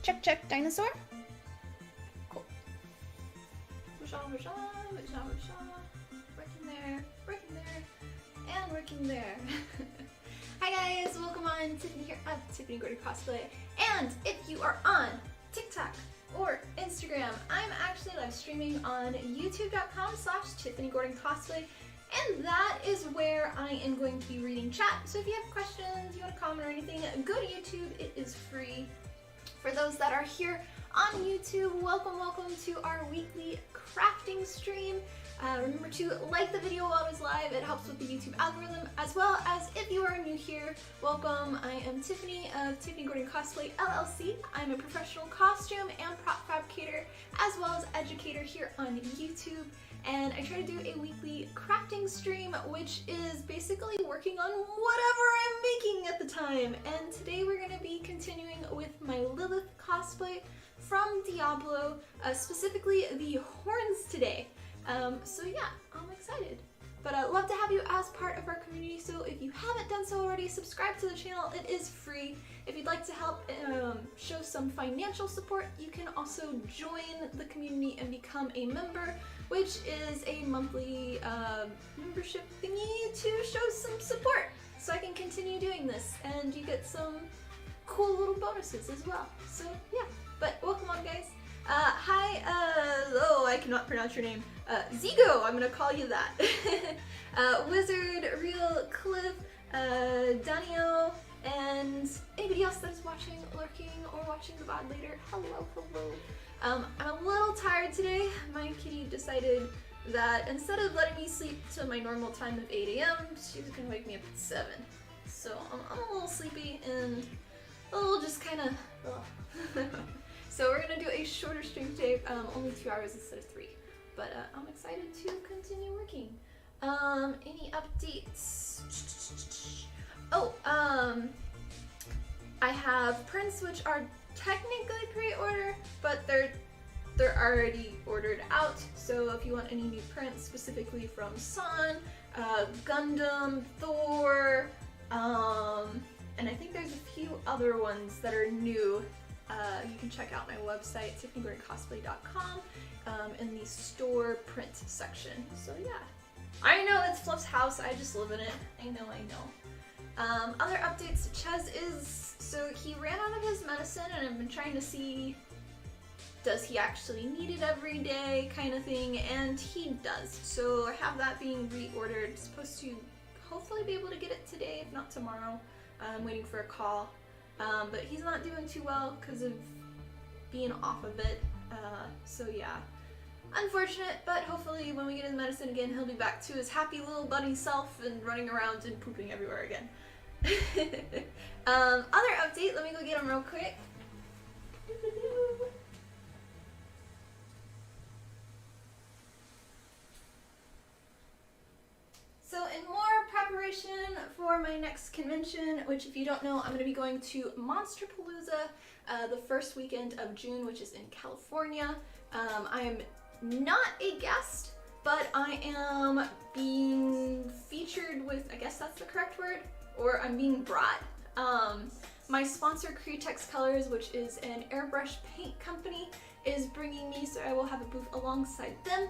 Check, check, dinosaur. Cool. Working there, and working there. Hi guys, welcome on Tiffany here of Tiffany Cosplay. And if you are on TikTok or Instagram, I'm actually live streaming on youtube.com/Tiffany Cosplay. And that is where I am going to be reading chat. So if you have questions, you want to comment or anything, go to YouTube. It is free. For those that are here on YouTube, welcome to our weekly crafting stream. Remember to like the video while it is live. It helps with the YouTube algorithm, as well as if you are new here, welcome. I am Tiffany of Tiffany Cosplay LLC. I'm a professional costume and prop fabricator, as well as educator here on YouTube. And I try to do a weekly crafting stream, which is basically working on whatever I'm making at the time. And today we're going to be continuing with my Lilith cosplay from Diablo, specifically the horns today. So yeah, I'm excited. But I'd love to have you as part of our community, so if you haven't done so already, subscribe to the channel. It is free. If you'd like to help show some financial support, you can also join the community and become a member, which is a monthly membership thingy to show some support so I can continue doing this, and you get some cool little bonuses as well. So yeah, but welcome on guys. Hi, oh, I cannot pronounce your name. Zigo, I'm gonna call you that. Wizard, Real, Cliff, Daniel, and anybody else that is watching, lurking, or watching the VOD later, hello, hello. I'm a little tired today. My kitty decided that instead of letting me sleep to my normal time of 8 AM, she was gonna wake me up at 7. So I'm a little sleepy and a little just kind of, So we're gonna do a shorter stream today, only 2 hours instead of 3. But I'm excited to continue working. Any updates? Oh, I have prints which are technically pre-order, but they're already ordered out. So if you want any new prints, specifically from Sun, Gundam, Thor, and I think there's a few other ones that are new. You can check out my website, tiffanycosplay.com, in the store print section. So yeah. I know it's Fluff's house, I just live in it. I know. Other updates, Ches is, so he ran out of his medicine and I've been trying to see, does he actually need it every day kind of thing, and he does. So I have that being reordered. Supposed to hopefully be able to get it today, if not tomorrow. I'm waiting for a call. But he's not doing too well because of being off of it, so yeah. Unfortunate, but hopefully when we get his medicine again, he'll be back to his happy little bunny self and running around and pooping everywhere again. Other update, let me go get him real quick. So in more preparation for my next convention, which if you don't know, I'm going to be going to Monsterpalooza the first weekend of June, which is in California. I'm not a guest, but I am being featured with, I guess that's the correct word, or I'm being brought. My sponsor, Createx Colors, which is an airbrush paint company, is bringing me, so I will have a booth alongside them.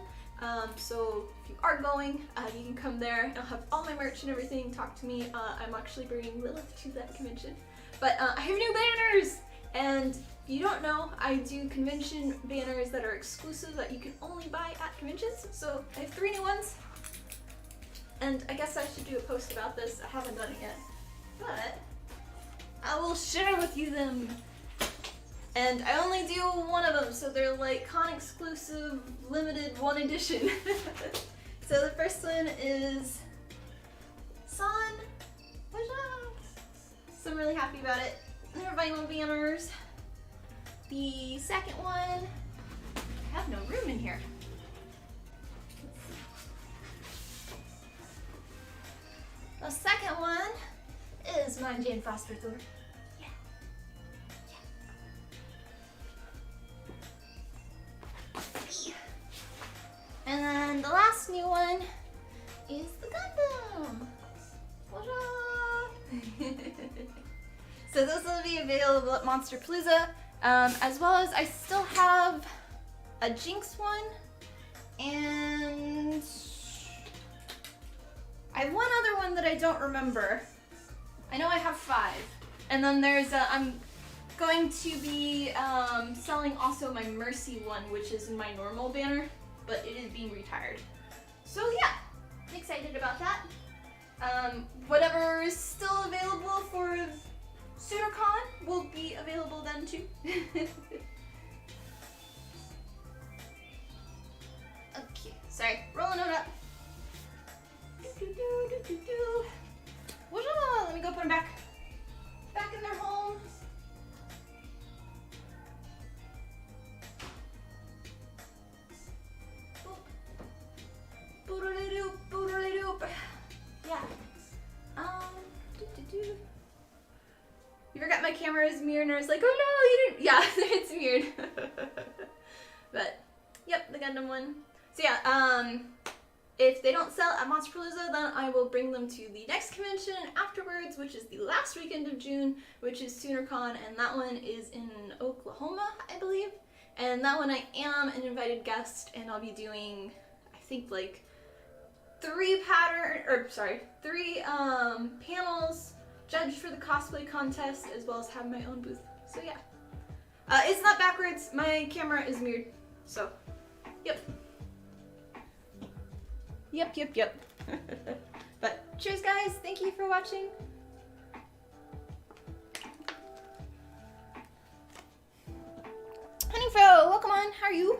So if you are going, you can come there. I'll have all my merch and everything. Talk to me. I'm actually bringing Lilith to that convention. But I have new banners! And if you don't know, I do convention banners that are exclusive that you can only buy at conventions. So I have 3 new ones. And I guess I should do a post about this. I haven't done it yet. But I will share with you them. And I only do 1 of them, so they're like con exclusive, limited 1 edition. So the first one is Sun. So I'm really happy about it. They're vinyl banners. The second one, I have no room in here. The second one is my Jane Foster Thor. And then the last new one is the Gundam. So those will be available at Monsterpalooza. as well as I still have a Jinx one, and I have one other one that I don't remember. I know I have 5. And then there's I'm going to be selling also my Mercy one, which is my normal banner, but it is being retired. So yeah, I'm excited about that. Whatever is still available for SoonerCon will be available then too. Okay, sorry, rolling it up. Let me go put them back in their homes. Yeah. You forgot my camera is mirrored, and I was like, oh no, you didn't. Yeah, it's mirrored. But yep, the Gundam one. So yeah, if they don't sell at Monsterpalooza, then I will bring them to the next convention afterwards, which is the last weekend of June, which is SoonerCon, and that one is in Oklahoma, I believe. And that one I am an invited guest, and I'll be doing, I think, like 3 panels, judged for the cosplay contest, as well as have my own booth. So yeah. It's not backwards, my camera is mirrored, so yep. Yep. But cheers guys, thank you for watching. Honeyfro, welcome on, how are you?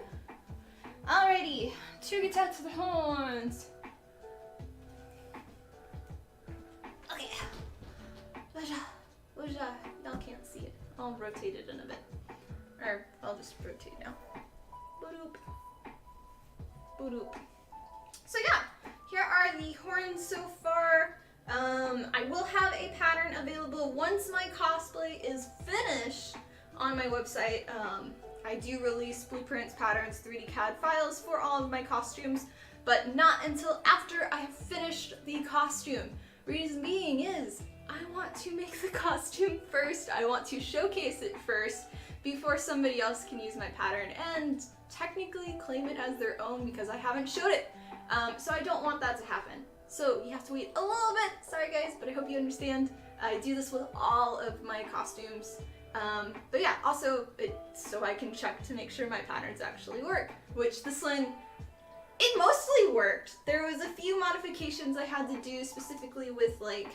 Alrighty, 2 guitar to the horns. Okay. Y'all can't see it. I'll rotate it in a bit. Or I'll just rotate now. Boop. Boop. So yeah, here are the horns so far. I will have a pattern available once my cosplay is finished on my website. I do release blueprints, patterns, 3D CAD files for all of my costumes, but not until after I have finished the costume. Reason being is, I want to make the costume first. I want to showcase it first before somebody else can use my pattern and technically claim it as their own because I haven't showed it. So I don't want that to happen. So you have to wait a little bit. Sorry guys, but I hope you understand. I do this with all of my costumes. But yeah, also so I can check to make sure my patterns actually work, which this one, it mostly worked. There was a few modifications I had to do specifically with like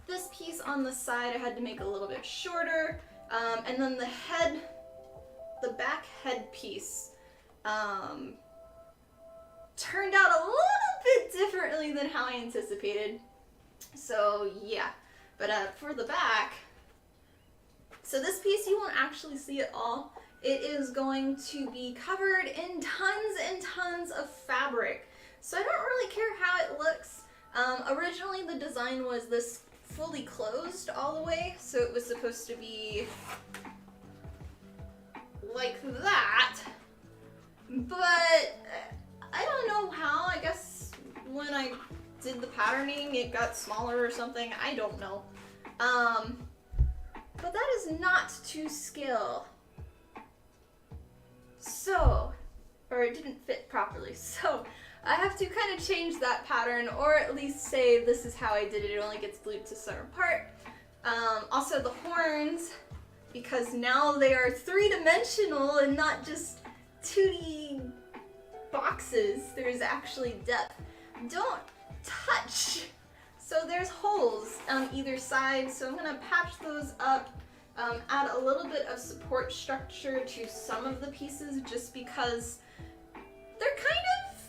this piece on the side I had to make a little bit shorter. And then the back headpiece turned out a little bit differently than how I anticipated. So yeah, but for the back, so this piece you won't actually see at all. It is going to be covered in tons and tons of fabric. So I don't really care how it looks. Originally the design was this fully closed all the way, so it was supposed to be like that, but I don't know how. I guess when I did the patterning it got smaller or something, I don't know. But that is not to scale. So, or it didn't fit properly, so I have to kind of change that pattern, or at least say this is how I did it. It only gets glued to a certain part. Also the horns, because now they are 3-dimensional and not just 2D boxes. There's actually depth. Don't touch. So there's holes on either side, so I'm gonna patch those up, add a little bit of support structure to some of the pieces just because they're kind of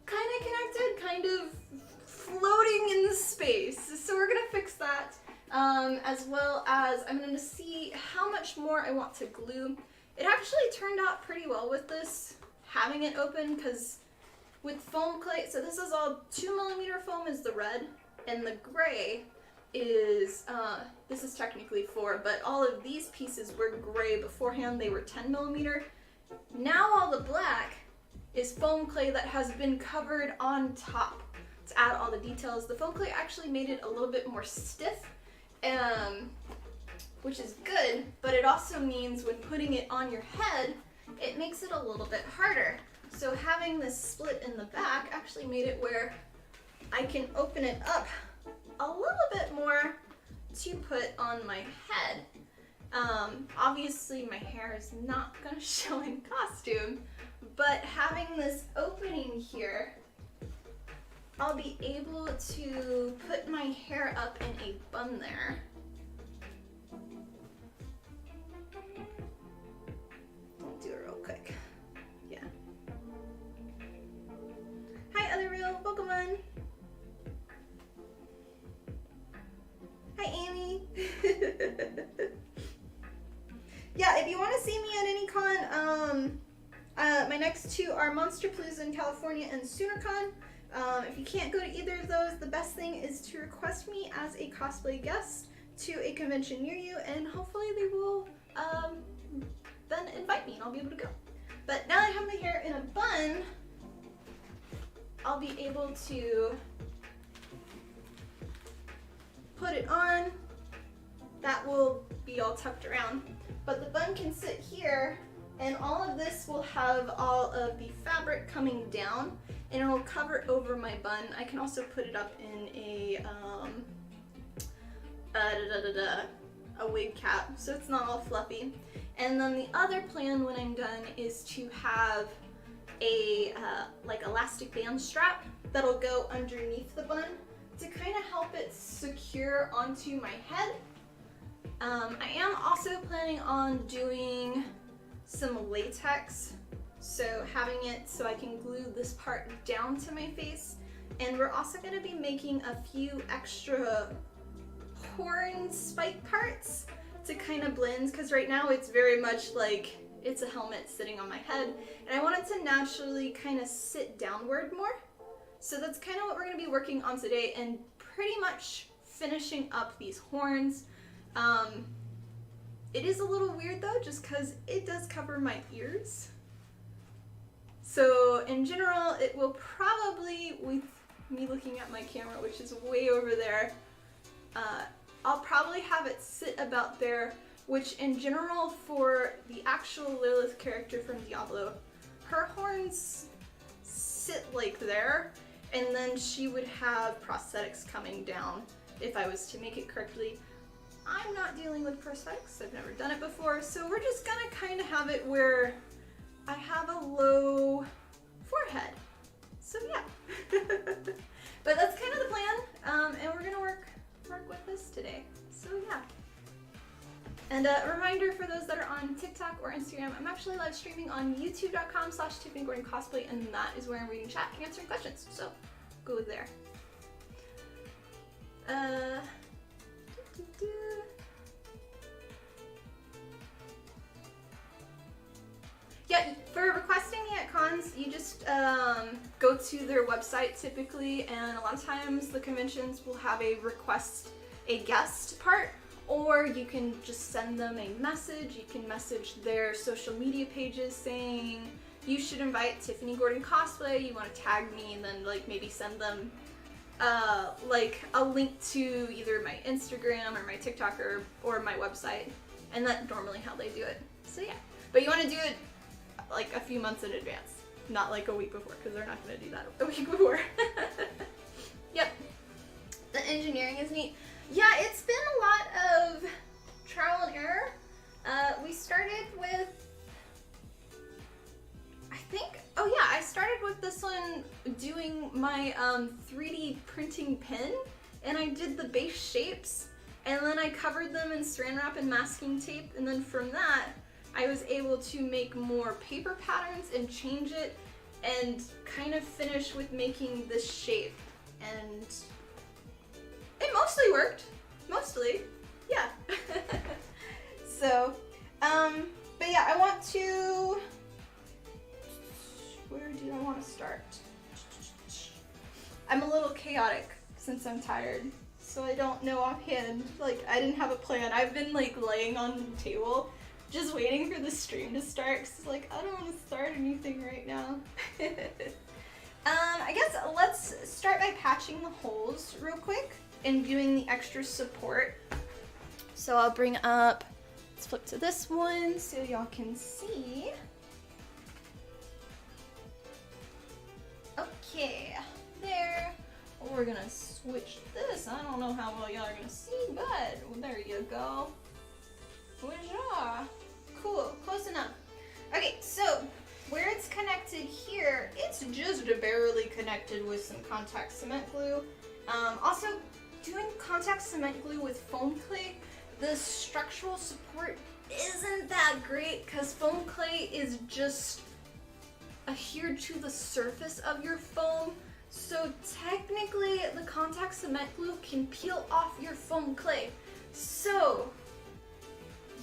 connected, kind of floating in the space. So we're gonna fix that, as well as I'm gonna see how much more I want to glue. It actually turned out pretty well with this, having it open, because with foam clay, so this is all 2mm foam is the red, and the gray is, this is technically 4, but all of these pieces were gray beforehand. They were 10mm. Now all the black is foam clay that has been covered on top to add all the details. The foam clay actually made it a little bit more stiff, which is good, but it also means when putting it on your head, it makes it a little bit harder. So having this split in the back actually made it where I can open it up a little bit more to put on my head. Obviously my hair is not gonna show in costume, but having this opening here, I'll be able to put my hair up in a bun there. I'll do it real quick. Yeah. Hi, Other Real, welcome on. Hi, Amy. Yeah, if you want to see me at any con, my next two are Monsterpalooza in California and SoonerCon. If you can't go to either of those, the best thing is to request me as a cosplay guest to a convention near you, and hopefully they will then invite me and I'll be able to go. But now that I have my hair in a bun, I'll be able to put it on. That will be all tucked around. But the bun can sit here, and all of this will have all of the fabric coming down, and it'll cover over my bun. I can also put it up in a wig cap, so it's not all fluffy. And then the other plan when I'm done is to have a like elastic band strap that'll go underneath the bun to kind of help it secure onto my head. I am also planning on doing some latex, so having it so I can glue this part down to my face. And we're also going to be making a few extra horn spike parts to kind of blend, because right now it's very much like it's a helmet sitting on my head, and I want it to naturally kind of sit downward more. So that's kind of what we're going to be working on today, and pretty much finishing up these horns. It is a little weird though, just because it does cover my ears. So in general, it will probably, with me looking at my camera, which is way over there, I'll probably have it sit about there, which in general for the actual Lilith character from Diablo, her horns sit like there, and then she would have prosthetics coming down if I was to make it correctly. I'm not dealing with prosthetics, I've never done it before, so we're just gonna kind of have it where I have a low forehead. So yeah. But that's kind of the plan, and we're gonna work with this today. So yeah. And a reminder for those that are on TikTok or Instagram, I'm actually live streaming on youtube.com/TiffanyGordonCosplay, and that is where I'm reading chat and answering questions. So go there. Yeah, for requesting me at cons, you just go to their website typically, and a lot of times the conventions will have a request a guest part, or you can just send them a message. You can message their social media pages saying, you should invite Tiffany Gordon Cosplay, you want to tag me, and then like maybe send them like a link to either my Instagram or my TikTok or my website, and that's normally how they do it. So yeah, but you want to do it like a few months in advance, not like a week before, because they're not going to do that a week before. Yep. The engineering is neat. Yeah, it's been a lot of trial and error. We started with, I started with this one doing my 3D printing pen, and I did the base shapes, and then I covered them in saran wrap and masking tape, and then from that I was able to make more paper patterns and change it and kind of finish with making this shape, and it mostly worked. Mostly, yeah. So, but yeah, I want to, where do I want to start? I'm a little chaotic since I'm tired, so I don't know offhand. Like, I didn't have a plan. I've been like laying on the table just waiting for the stream to start, because like, I don't want to start anything right now. I guess let's start by patching the holes real quick and doing the extra support. So I'll bring up, let's flip to this one so y'all can see. Okay, there. We're gonna switch this. I don't know how well y'all are gonna see, but there you go. Wajah. Cool, close enough. Okay, so where it's connected here, it's just barely connected with some contact cement glue. Also, doing contact cement glue with foam clay, the structural support isn't that great because foam clay is just adhered to the surface of your foam. So technically, the contact cement glue can peel off your foam clay. So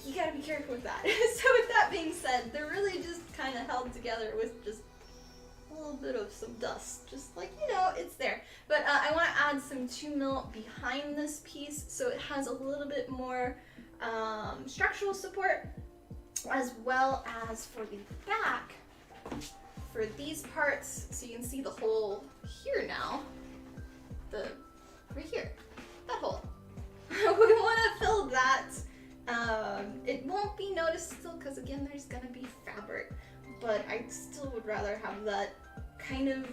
you gotta be careful with that. So with that being said, they're really just kind of held together with just a little bit of some dust. Just like, you know, it's there. But I want to add some 2mm behind this piece so it has a little bit more structural support, as well as for the back, for these parts, so you can see the hole here now. Right here, that hole. We want to fill that. It won't be noticed still because again there's gonna be fabric, but I still would rather have that kind of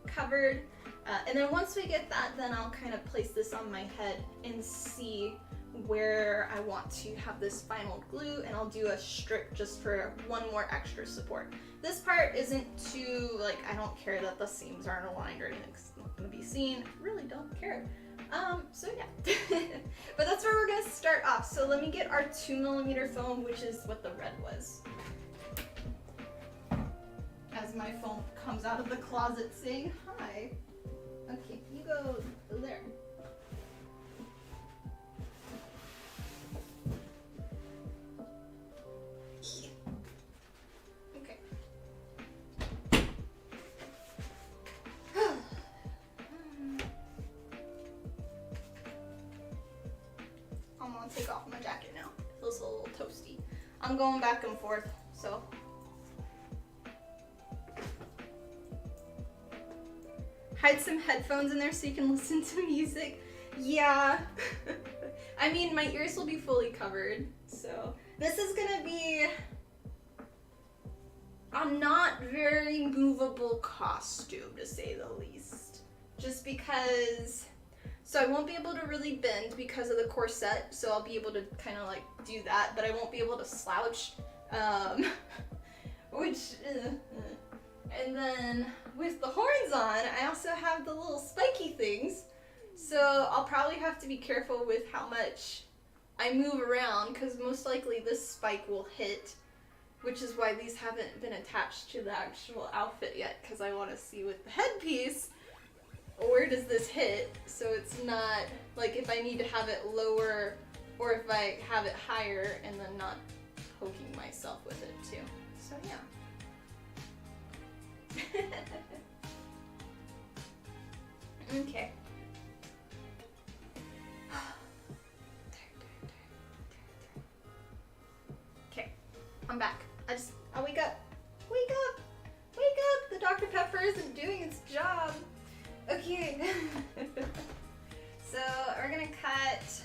covered. And then once we get that, then I'll kind of place this on my head and see where I want to have this final glue, and I'll do a strip just for one more extra support. This part isn't too, like, I don't care that the seams aren't aligned or anything, 'cause it's not gonna be seen. Really don't care. So yeah. But that's where we're gonna start off. So let me get our 2mm foam, which is what the red was. As my foam comes out of the closet saying hi. Okay, you go there. Okay. I'm gonna take off my jacket now. It feels a little toasty. I'm going back and forth, so. Hide some headphones in there so you can listen to music. Yeah. I mean, my ears will be fully covered, so. This is gonna be a not very movable costume, to say the least. Just because, so I won't be able to really bend because of the corset, so I'll be able to kind of like do that, but I won't be able to slouch, and then with the horns on, I also have the little spiky things, so I'll probably have to be careful with how much I move around, because most likely this spike will hit, which is why these haven't been attached to the actual outfit yet, because I want to see with the headpiece, where does this hit, so it's not, like if I need to have it lower, or if I have it higher, and then not poking myself with it too. So yeah. Okay. Okay, I'm back. I'll wake up. Wake up! Wake up! The Dr. Pepper isn't doing its job. Okay. So we're gonna cut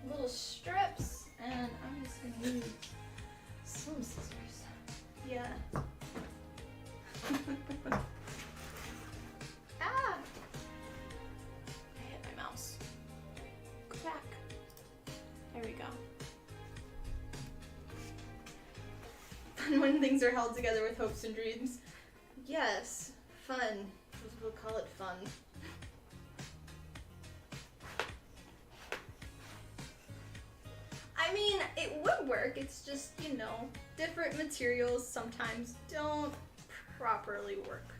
little strips, and I'm just gonna use some scissors. Yeah. Ah! I hit my mouse. Go back. There we go. Fun when things are held together with hopes and dreams. Yes, fun. We'll call it fun. I mean, it would work. It's just, you know, different materials sometimes don't properly work.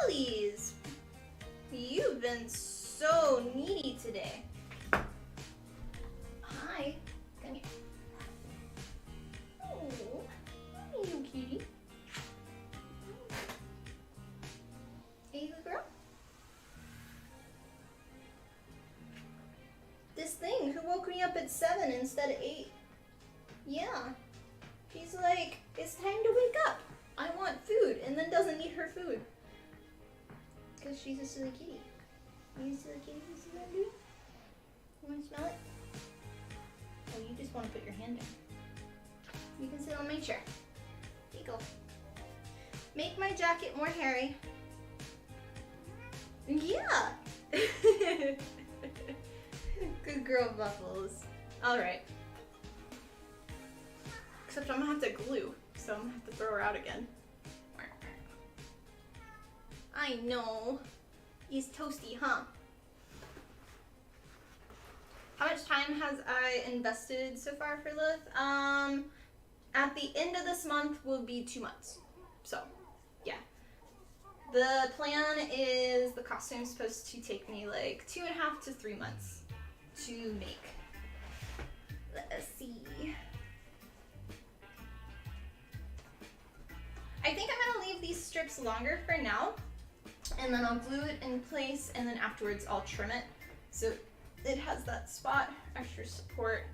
Please, you've been so needy today. Hi, come here. Oh, hi, you kitty. Hey, good girl. This thing who woke me up at 7 instead of 8. Yeah, she's like, it's time to wake up. I want food, and then doesn't eat her food. Because she's a silly kitty. Are you a silly kitty? You see that, dude? You want to smell it? Oh, you just want to put your hand down. You can sit on my chair. There you go. Make my jacket more hairy. Yeah! Good girl, Buffles. Alright. Except I'm gonna have to glue, so I'm gonna have to throw her out again. I know. He's toasty, huh? How much time has I invested so far for Lilith? At the end of this month will be 2 months. So, yeah. The plan is the costume's supposed to take me like 2.5 to 3 months to make. Let's see. I think I'm gonna leave these strips longer for now, and then I'll glue it in place, and then afterwards I'll trim it so it has that spot, extra support.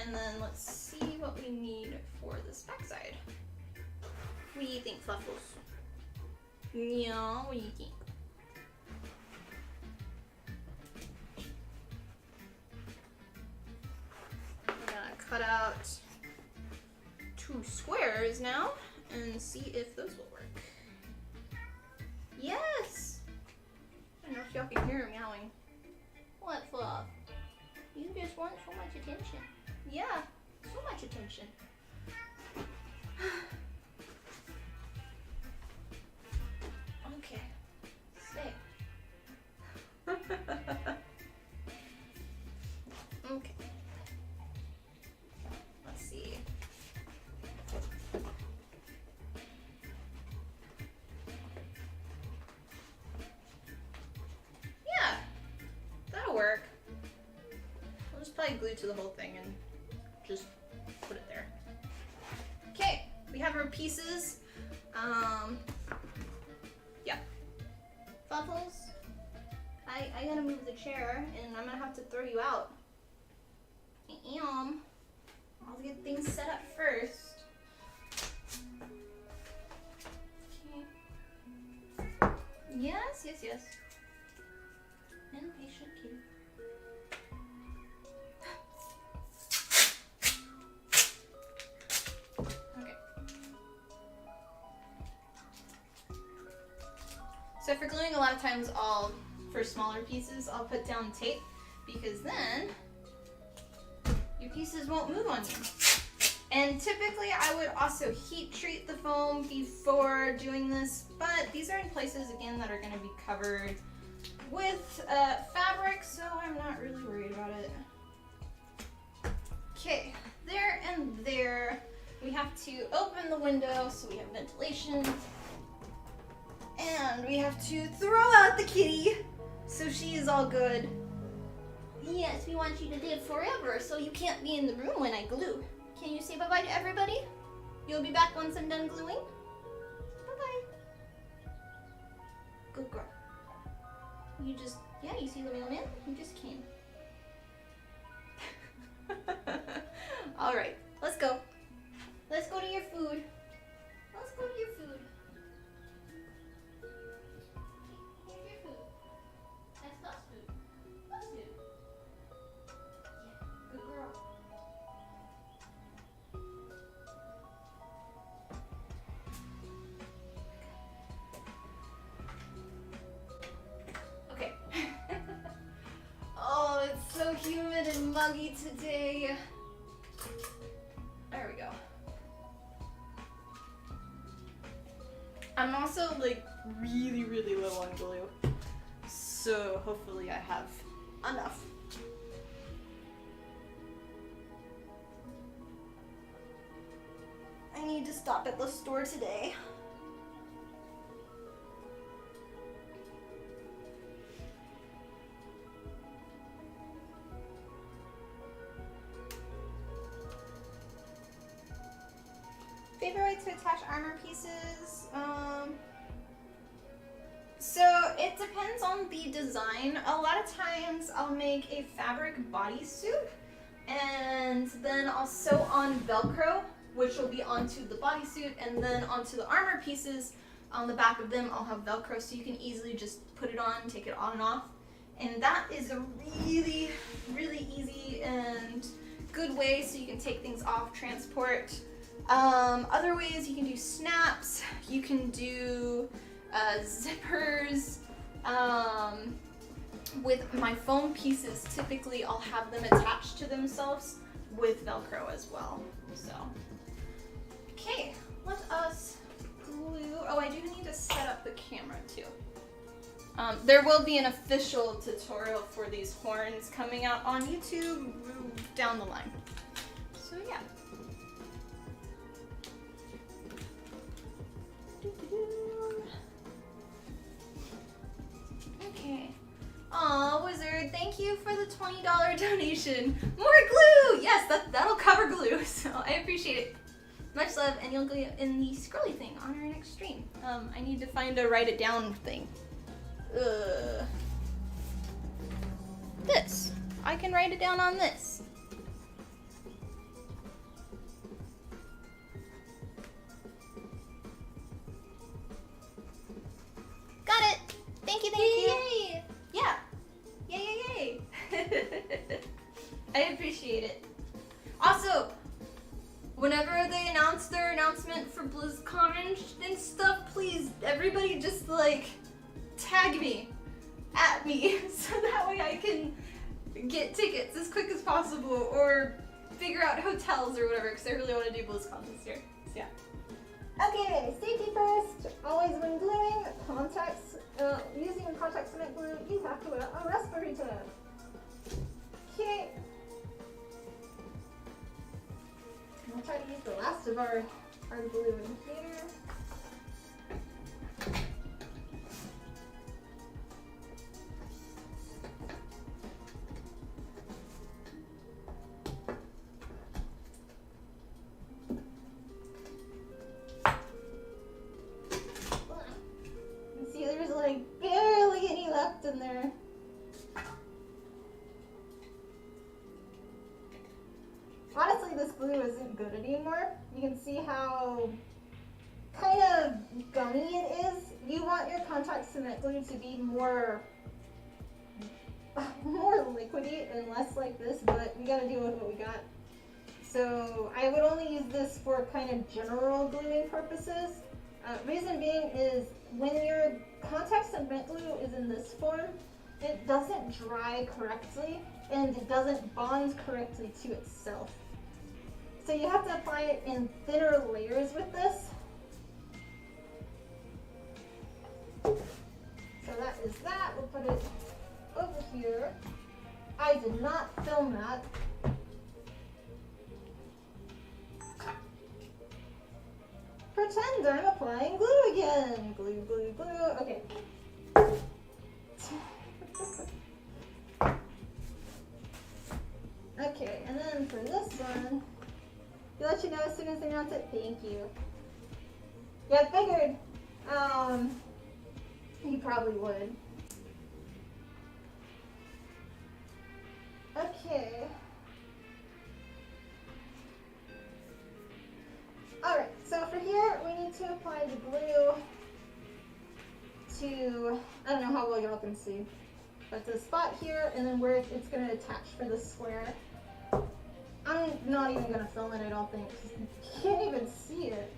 And then let's see what we need for this backside. What do you think, Fluffles? Yeah, what do you think? We're gonna cut out 2 squares now and see if those will work. Yes! I don't know if y'all can hear her meowing. What, Fluff? You just want so much attention. Yeah, so much attention. Okay, stay. Okay. Let's see. Yeah, that'll work. I'll just probably glue to the whole thing and just put it there. Okay, we have our pieces. Yeah. Fluffles, I gotta move the chair and I'm gonna have to throw you out. I'll get things set up first. Okay. Yes, yes, yes. Impatient kitty. Okay. So for gluing, a lot of times for smaller pieces, I'll put down tape because then your pieces won't move on you. And typically I would also heat treat the foam before doing this, but these are in places again that are going to be covered with fabric, so I'm not really worried about it. Okay, there and there. We have to open the window so we have ventilation. And we have to throw out the kitty so she is all good. Yes, we want you to live forever, so you can't be in the room when I glue. Can you say bye-bye to everybody? You'll be back once I'm done gluing? Bye-bye. Good girl. You just, yeah, you see the mailman? He just came. All right, let's go. Let's go to your food. Let's go to your food. Here's your food. That's Fluff's food. Fluff's food. Yeah, good girl. Okay. Oh, it's so humid and muggy today. There we go. I'm also like really, really low on glue, so hopefully I have enough. I need to stop at the store today. Favorite way to attach armor pieces? So it depends on the design. A lot of times I'll make a fabric bodysuit and then I'll sew on Velcro, which will be onto the bodysuit, and then onto the armor pieces on the back of them I'll have Velcro so you can easily just put it on, take it on and off. And that is a really, really easy and good way so you can take things off transport. Other ways, you can do snaps, you can do zippers. With my foam pieces, typically I'll have them attached to themselves with Velcro as well. So, okay, let us glue. Oh, I do need to set up the camera too. There will be an official tutorial for these horns coming out on YouTube down the line. So yeah. Okay. Aw, Wizard, thank you for the $20 donation. More glue! Yes, that'll cover glue, so I appreciate it. Much love, and you'll go in the scrolly thing on our next stream. I need to find a write it down thing. This. I can write it down on this. Got it! Thank you, thank you! Yay! Yeah. Yay, yay, yay! I appreciate it. Also, whenever they announce their announcement for BlizzCon and stuff, please, everybody just like tag me, at me, so that way I can get tickets as quick as possible or figure out hotels or whatever, because I really want to do BlizzCon this year. So yeah. Okay, safety first. Always when gluing contacts, using contact cement glue, you have to wear a respirator. Okay. I'll try to use the last of our glue in here. See, there's like barely any left in there. Honestly, this glue isn't good anymore. You can see how kind of gummy it is. You want your contact cement glue to be more liquidy and less like this, but we gotta deal with what we got. So I would only use this for kind of general gluing purposes. Reason being is when your contact cement glue is in this form, it doesn't dry correctly and it doesn't bond correctly to itself. So you have to apply it in thinner layers with this. So that is that. We'll put it over here. I did not film that. Pretend I'm applying glue again. Glue, glue, glue. Okay. Okay, and then for this one, we'll let you know as soon as they announce it. Thank you. Yeah, I figured. You probably would. Okay. Alright, so for here, we need to apply the glue to, I don't know how well y'all can see, but the spot here, and then where it's going to attach for the square. I'm not even going to film it, I don't think, because you can't even see it.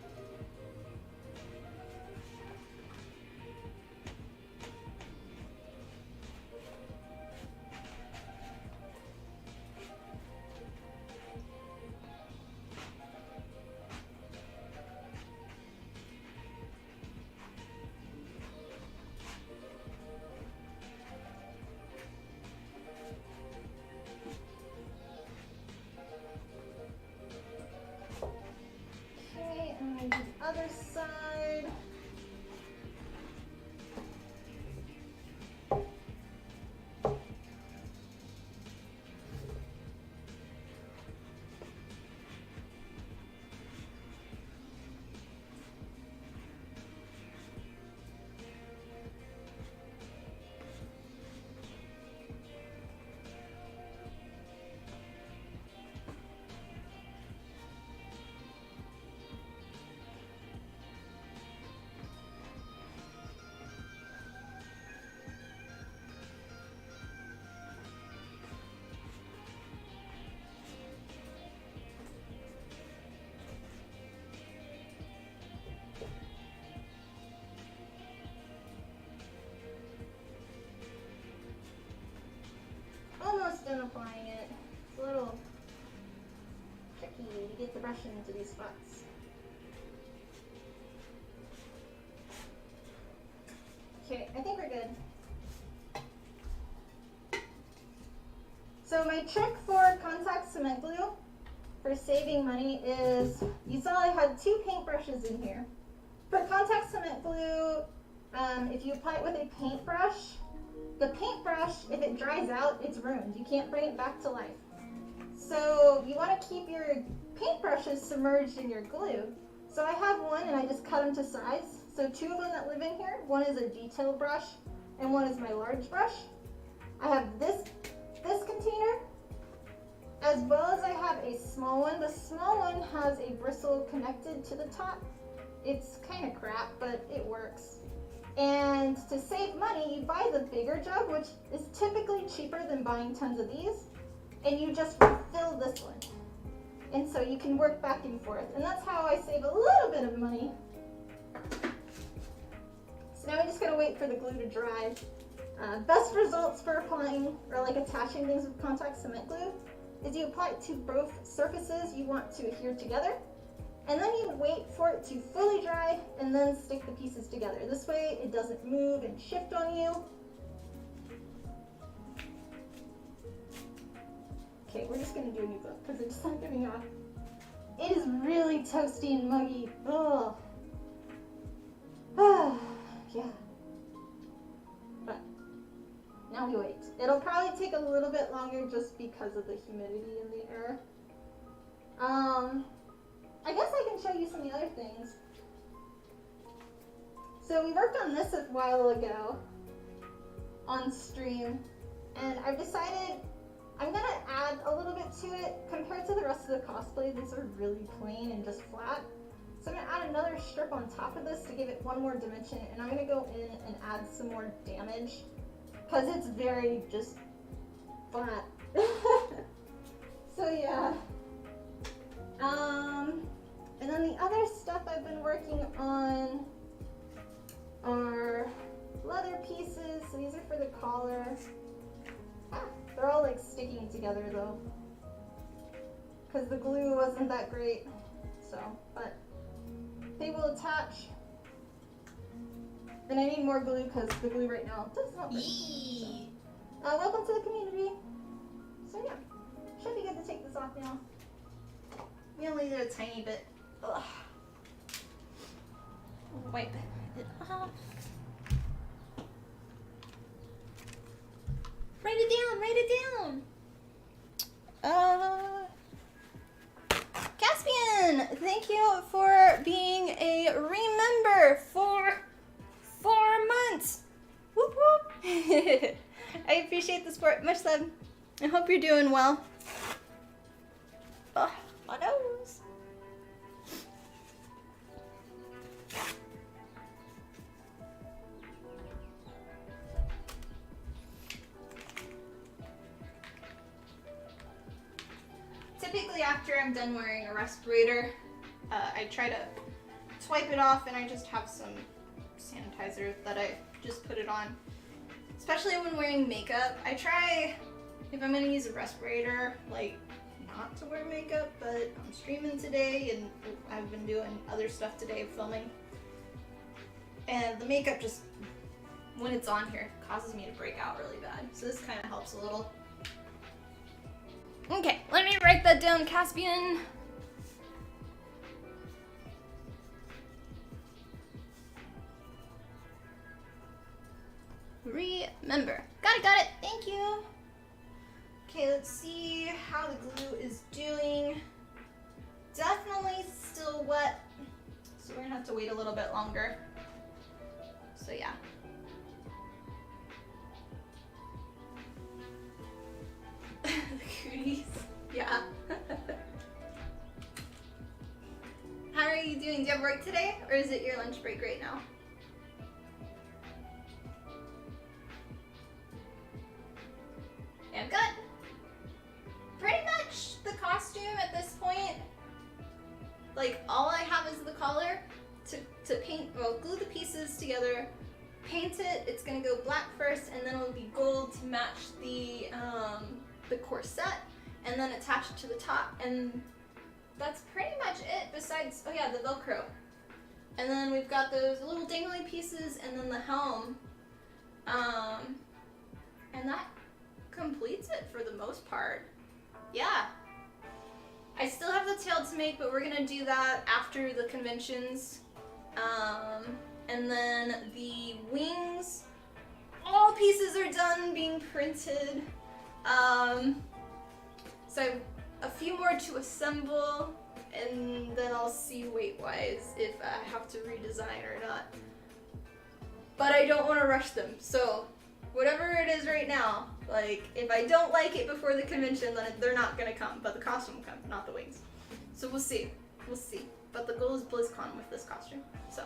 Okay, and then applying it. It's a little tricky to get the brush into these spots. Okay, I think we're good. So my trick for contact cement glue for saving money is, you saw I had 2 paintbrushes in here. For contact cement glue, if you apply it with a paintbrush, the paintbrush, if it dries out, it's ruined. You can't bring it back to life. So you want to keep your paintbrushes submerged in your glue. So I have one and I just cut them to size. So 2 of them that live in here, one is a detail brush and one is my large brush. I have this container, as well as I have a small one. The small one has a bristle connected to the top. It's kind of crap, but it works. And to save money, you buy the bigger jug, which is typically cheaper than buying tons of these, and you just refill this one. And so you can work back and forth. And that's how I save a little bit of money. So now I'm just gonna wait for the glue to dry. Best results for applying or like attaching things with contact cement glue is you apply it to both surfaces you want to adhere together, and then you wait for it to fully dry and then stick the pieces together. This way it doesn't move and shift on you. Okay, we're just gonna do a new book because it's not giving off. It is really toasty and muggy. Ugh. Yeah. But now we wait. It'll probably take a little bit longer just because of the humidity in the air. I guess I can show you some of the other things. So we worked on this a while ago on stream, and I've decided I'm gonna add a little bit to it. Compared to the rest of the cosplay, these are really plain and just flat. So I'm gonna add another strip on top of this to give it one more dimension, and I'm gonna go in and add some more damage because it's very just flat. So yeah. And then the other stuff I've been working on are leather pieces. So these are for the collar. They're all like sticking together though, because the glue wasn't that great. So, but they will attach. And I need more glue because the glue right now does not work. So, welcome to the community. So yeah, should be good to take this off now. We only did a tiny bit. Ugh. Wipe it off. Write it down, write it down. Caspian, thank you for being a remember for 4 months. Whoop whoop. I appreciate the support. Much love. I hope you're doing well. Oh, my nose. Typically after I'm done wearing a respirator, I try to swipe it off, and I just have some sanitizer that I just put it on. Especially when wearing makeup. I try, if I'm gonna use a respirator, like not to wear makeup, but I'm streaming today and I've been doing other stuff today, filming. And the makeup just, when it's on here, causes me to break out really bad. So this kind of helps a little. Okay, let me write that down, Caspian. Remember. Got it, thank you. Okay, let's see how the glue is doing. Definitely still wet, so we're gonna have to wait a little bit longer. So yeah. Cooties. Yeah. How are you doing? Do you have work today, or is it your lunch break right now? I'm good. Pretty much the costume at this point, like all I have is the collar to paint, well, glue the pieces together, paint it. It's gonna go black first, and then it'll be gold to match the the corset and then attach it to the top, and that's pretty much it besides, oh yeah, the Velcro. And then we've got those little dangly pieces and then the helm. And that completes it for the most part. Yeah. I still have the tail to make, but we're gonna do that after the conventions. And then the wings, all pieces are done being printed. So I have a few more to assemble, and then I'll see weight-wise if I have to redesign or not. But I don't want to rush them, so whatever it is right now, like, if I don't like it before the convention, then they're not gonna come, but the costume will come, not the wings. So we'll see. We'll see. But the goal is BlizzCon with this costume, so.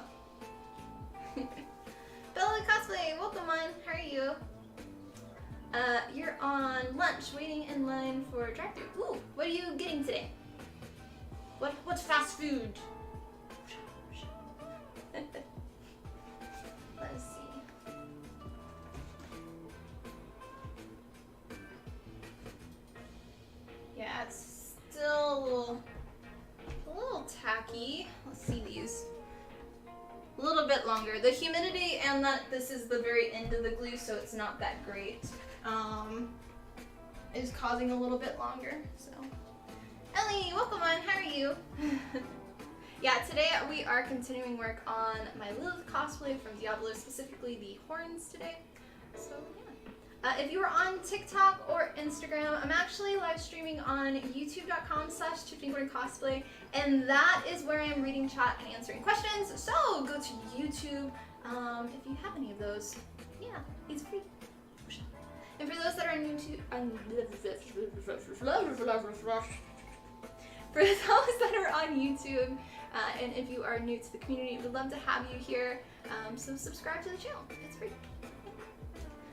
Lilith Cosplay, welcome on. How are you? You're on lunch, waiting in line for drive-thru. Ooh, what are you getting today? What's fast food? Let's see. Yeah, it's still a little tacky. Let's see these. A little bit longer. The humidity and that this is the very end of the glue, so it's not that great. Is causing a little bit longer, so. Ellie, welcome on, how are you? Yeah, today we are continuing work on my Lilith cosplay from Diablo, specifically the horns today. So yeah. If you are on TikTok or Instagram, I'm actually live streaming on youtube.com/TiffanyCosplay, and that is where I'm reading chat and answering questions. So go to YouTube if you have any of those. Yeah, it's free. And for those that are new to for those that are on YouTube, and if you are new to the community, we'd love to have you here. So subscribe to the channel. It's free.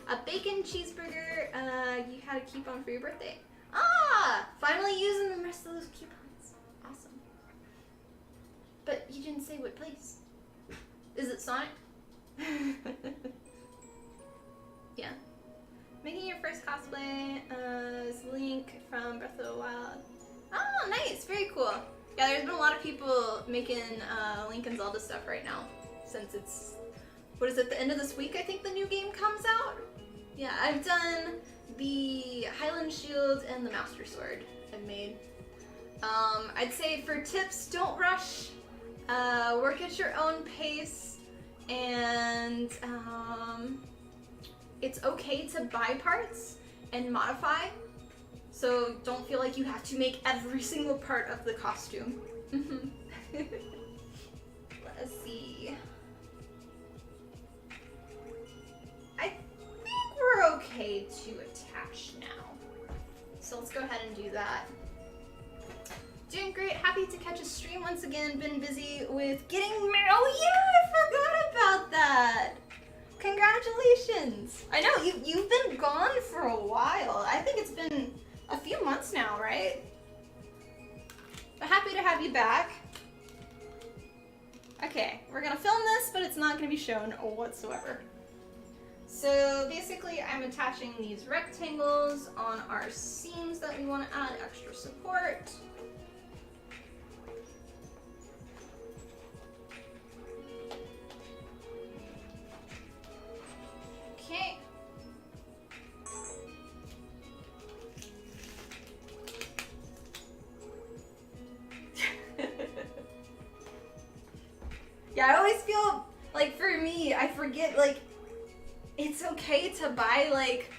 A bacon cheeseburger you had a coupon for your birthday. Ah! Finally using the rest of those coupons. Awesome. But you didn't say what place. Is it Sonic? Yeah. Making your first cosplay is Link from Breath of the Wild. Oh, nice. Very cool. Yeah, there's been a lot of people making Link and Zelda stuff right now. Since it's, what is it, the end of this week I think the new game comes out? Yeah, I've done the Highland Shield and the Master Sword I've made. I'd say for tips, don't rush. Work at your own pace. And it's okay to buy parts and modify. So don't feel like you have to make every single part of the costume. Let's see. I think we're okay to attach now. So let's go ahead and do that. Doing great, happy to catch a stream once again. Been busy with getting married. Oh yeah, I forgot about that. Congratulations. I know, you've been gone for a while. I think it's been a few months now, right? But happy to have you back. Okay, we're gonna film this, but it's not gonna be shown whatsoever. So basically, I'm attaching these rectangles on our seams that we want to add extra support. Okay. Yeah, I always feel like, for me, I forget, like, it's okay to buy like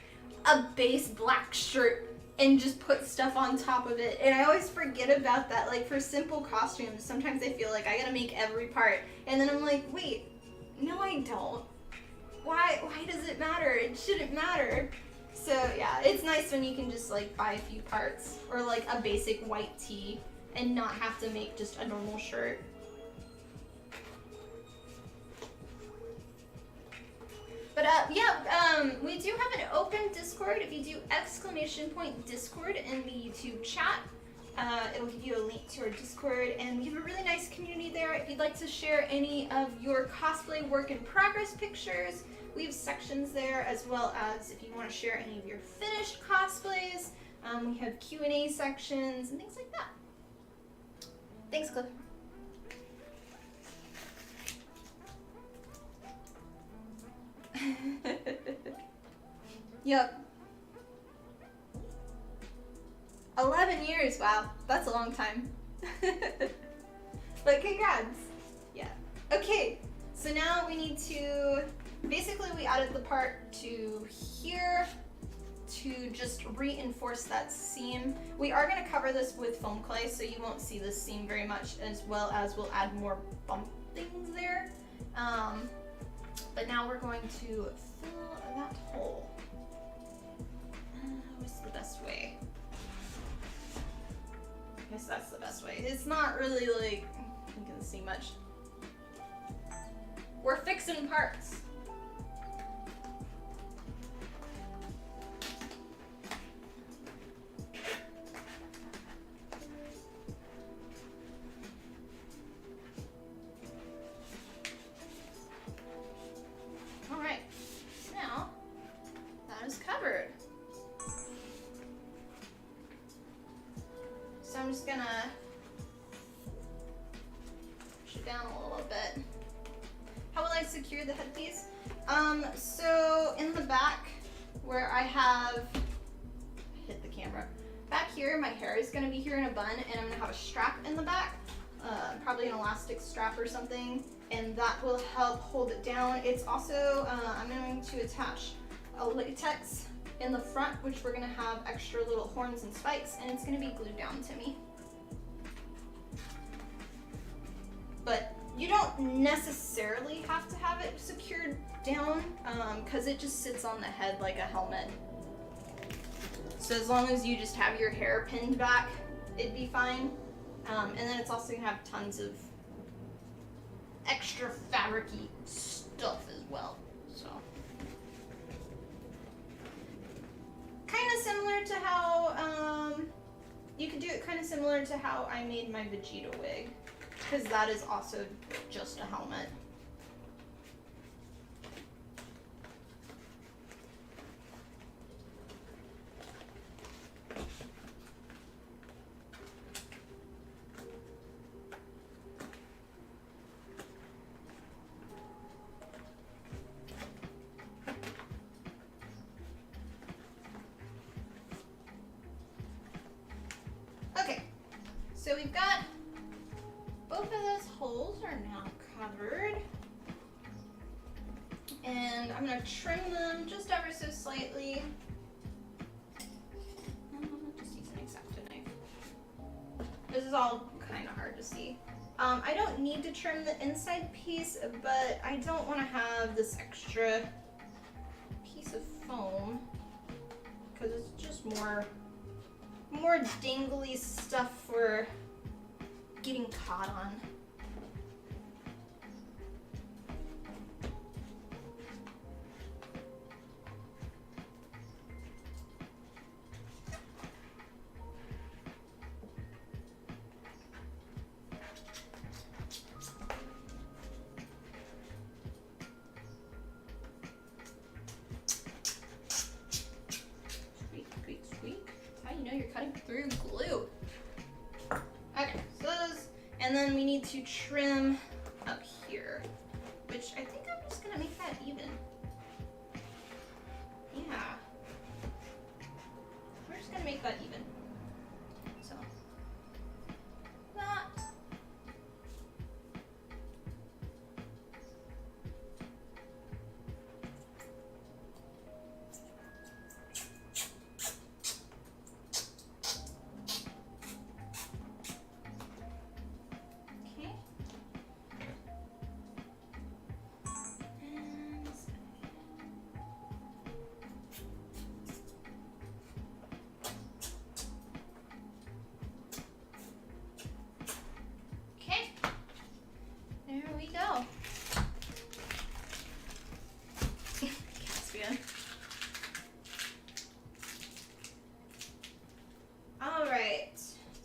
a base black shirt and just put stuff on top of it. And I always forget about that. Like for simple costumes, sometimes I feel like I gotta make every part. And then I'm like, wait, no I don't. Why does it matter? It shouldn't matter. So yeah, it's nice when you can just like buy a few parts or like a basic white tee and not have to make just a normal shirt. But we do have an open Discord. If you do !Discord in the YouTube chat, it'll give you a link to our Discord, and we have a really nice community there. If you'd like to share any of your cosplay work in progress pictures, we have sections there, as well as if you want to share any of your finished cosplays, We have Q&A sections and things like that. Thanks, Cliff. Yep. 11 years, wow, that's a long time. But congrats. Yeah. Okay, so now we need to, basically we added the part to here to just reinforce that seam. We are going to cover this with foam clay, so you won't see this seam very much, as well as we'll add more bump things there. But now we're going to fill that hole. What's the best way? I guess that's the best way. It's not really like, you can see much. We're fixing parts. All right, now that is covered. So I'm just gonna push it down a little bit. How will I secure the headpiece? So in the back where I have, hit the camera, back here my hair is gonna be here in a bun, and I'm gonna have a strap in the back, probably an elastic strap or something, and that will help hold it down. It's also, I'm going to attach a latex in the front, which we're gonna have extra little horns and spikes, and it's gonna be glued down to me. But you don't necessarily have to have it secured down, because it just sits on the head like a helmet. So as long as you just have your hair pinned back, it'd be fine. And then it's also gonna have tons of extra fabric-y stuff as well. So kind of similar to how you could do it kind of similar to how I made my Vegeta wig, because that is also just a helmet. Okay, so we've got both of those holes are now covered, and I'm going to trim them just ever so slightly. Just use an X-Acto knife. This is all kind of hard to see. I don't need to trim the inside piece, but I don't want to have this extra piece of foam, because it's just more dangly stuff for getting caught on. Squeak, squeak, squeak. That's how you know you're cutting through glue. Okay, so those, and then we need to trim up here, which I think I'm just gonna make that even. Yeah. We're just gonna make that even. So, that. Okay. Okay, there we go. Caspian. All right,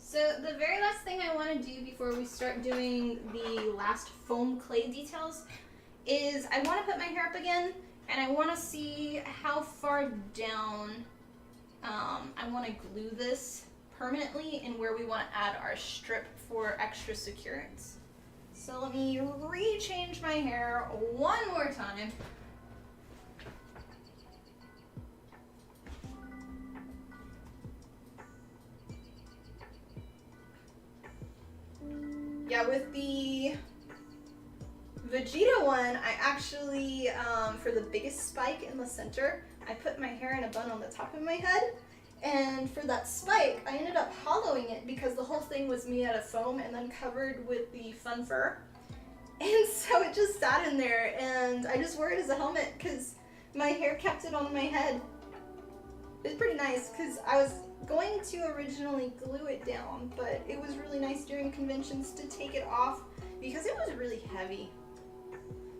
so the very last thing I want to do before we start doing the last foam clay details is I want to put my hair up again, and I want to see how far down I want to glue this permanently and where we want to add our strip for extra securance. So let me re-change my hair one more time. Yeah, with the Vegeta one, I actually, for the biggest spike in the center, I put my hair in a bun on the top of my head. And for that spike, I ended up hollowing it because the whole thing was made out of foam and then covered with the fun fur. And so it just sat in there, and I just wore it as a helmet because my hair kept it on my head. It's pretty nice because I was going to originally glue it down, but it was really nice during conventions to take it off because it was really heavy.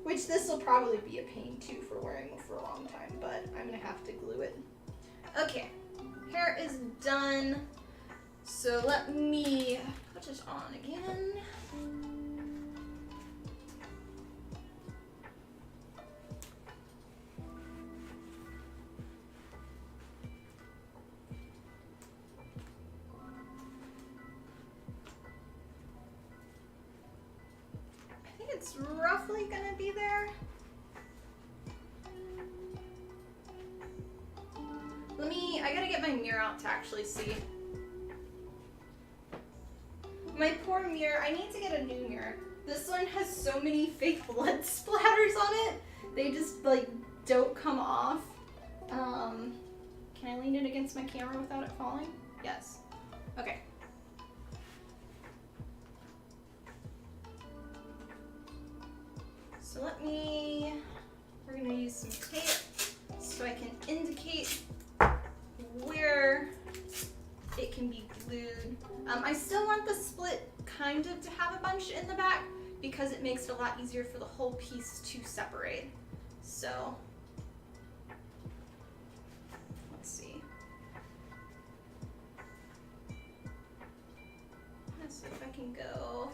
Which this will probably be a pain too for wearing for a long time, but I'm gonna have to glue it. Okay, hair is done. So let me put it on again. It's roughly gonna be there. I gotta get my mirror out to actually see. My poor mirror, I need to get a new mirror. This one has so many fake blood splatters on it. They just like don't come off. Can I lean it against my camera without it falling? Yes. Okay. So we're gonna use some tape so I can indicate where it can be glued. I still want the split kind of to have a bunch in the back because it makes it a lot easier for the whole piece to separate. So, let's see. Let's see if I can go.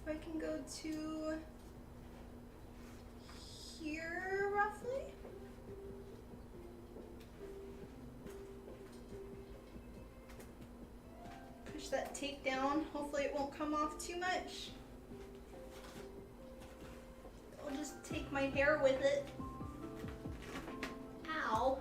If I can go to here, roughly. Push that tape down. Hopefully it won't come off too much. I'll just take my hair with it. Ow.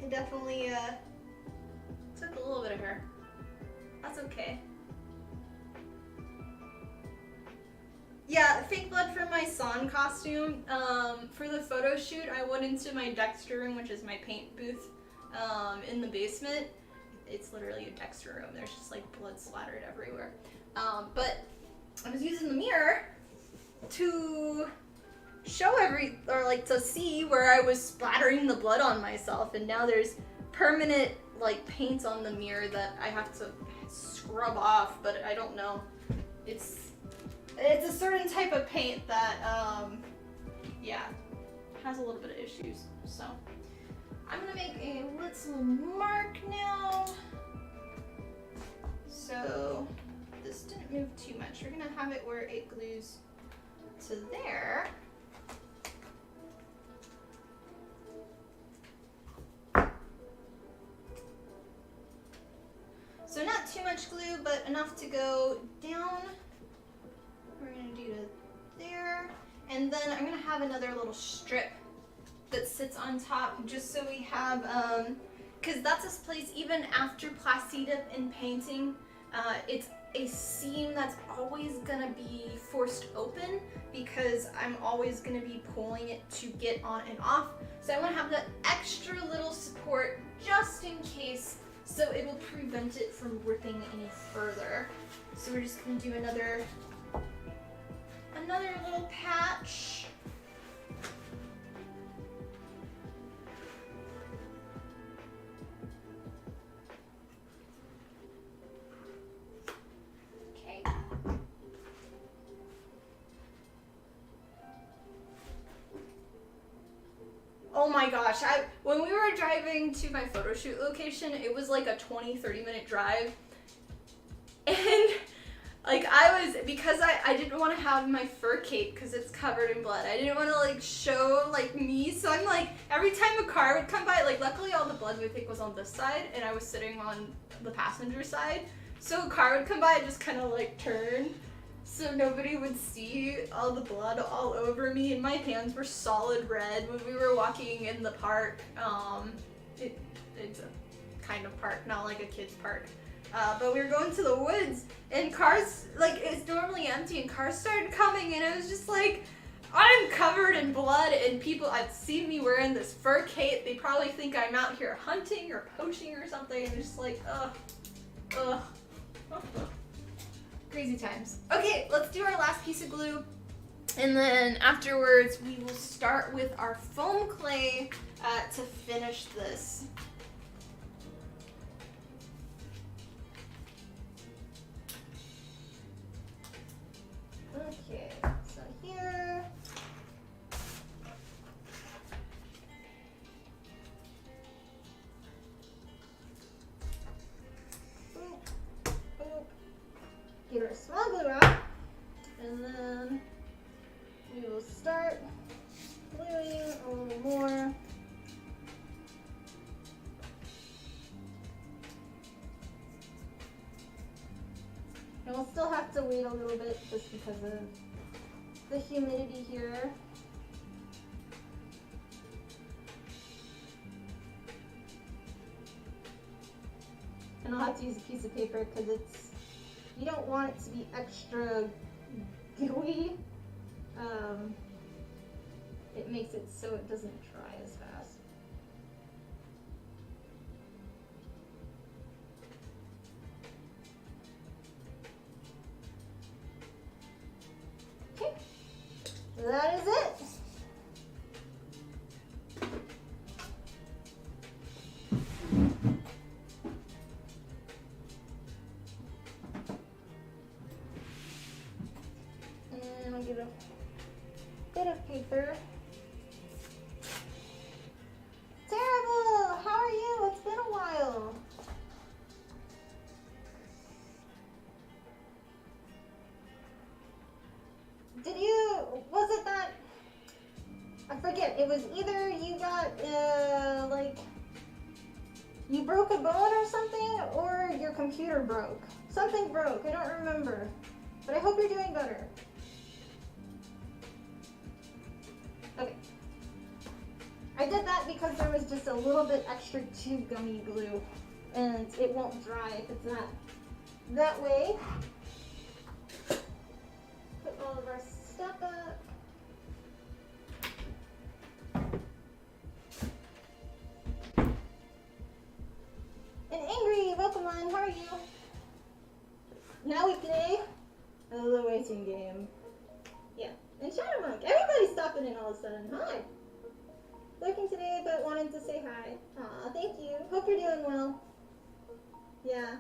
It definitely took a little bit of hair. That's okay. Yeah, fake blood for my San costume. For the photo shoot, I went into my Dexter room, which is my paint booth, in the basement. It's literally a Dexter room. There's just like blood splattered everywhere. But I was using the mirror to show to see where I was splattering the blood on myself, and now there's permanent like paint on the mirror that I have to scrub off, but I don't know. It's a certain type of paint that yeah, has a little bit of issues. So I'm gonna make a little mark now. So this didn't move too much. We're gonna have it where it glues to there. So not too much glue, but enough to go down. We're gonna do to there. And then I'm gonna have another little strip that sits on top just so we have, cause that's this place even after plasti dip and painting, it's a seam that's always gonna be forced open because I'm always gonna be pulling it to get on and off. So I wanna have that extra little support just in case, so it will prevent it from ripping any further. So we're just gonna do another little patch. Okay. Oh my gosh, when we were driving to my photo shoot location, it was like a 20-30 minute drive. And like because I didn't want to have my fur cape because it's covered in blood. I didn't want to like show like me, so I'm like, every time a car would come by, like luckily all the blood we think was on this side and I was sitting on the passenger side. So a car would come by and just kind of like turn so nobody would see all the blood all over me, and my hands were solid red when we were walking in the park. It's a kind of park, not like a kid's park. But we were going to the woods, and cars, like, it's normally empty, and cars started coming, and it was just like, I'm covered in blood, and people had seen me wearing this fur cape. They probably think I'm out here hunting or poaching or something, and it's just like, ugh. Crazy times. Okay, let's do our last piece of glue, and then afterwards we will start with our foam clay to finish this. Okay, so here. Get our small glue out, and then we will start gluing a little more. And we'll still have to wait a little bit just because of the humidity here. And I'll have to use a piece of paper because you don't want it to be extra gooey. It makes it so it doesn't dry as fast. Okay, that is it. And I'll get a bit of paper. Terrible! How are you? It's been a while. Was it that, I forget, it was either you got, like, you broke a bone or something, or your computer broke. Something broke, I don't remember. But I hope you're doing better. Okay. I did that because there was just a little bit extra too gummy glue, and it won't dry if it's not that way. Put all of our stuff up. And Angry, welcome on, how are you? Now we play the waiting game. Yeah, and Shadowmonk, everybody's stopping in all of a sudden. Hi! Lurking today, but wanted to say hi. Aw, thank you. Hope you're doing well. Yeah.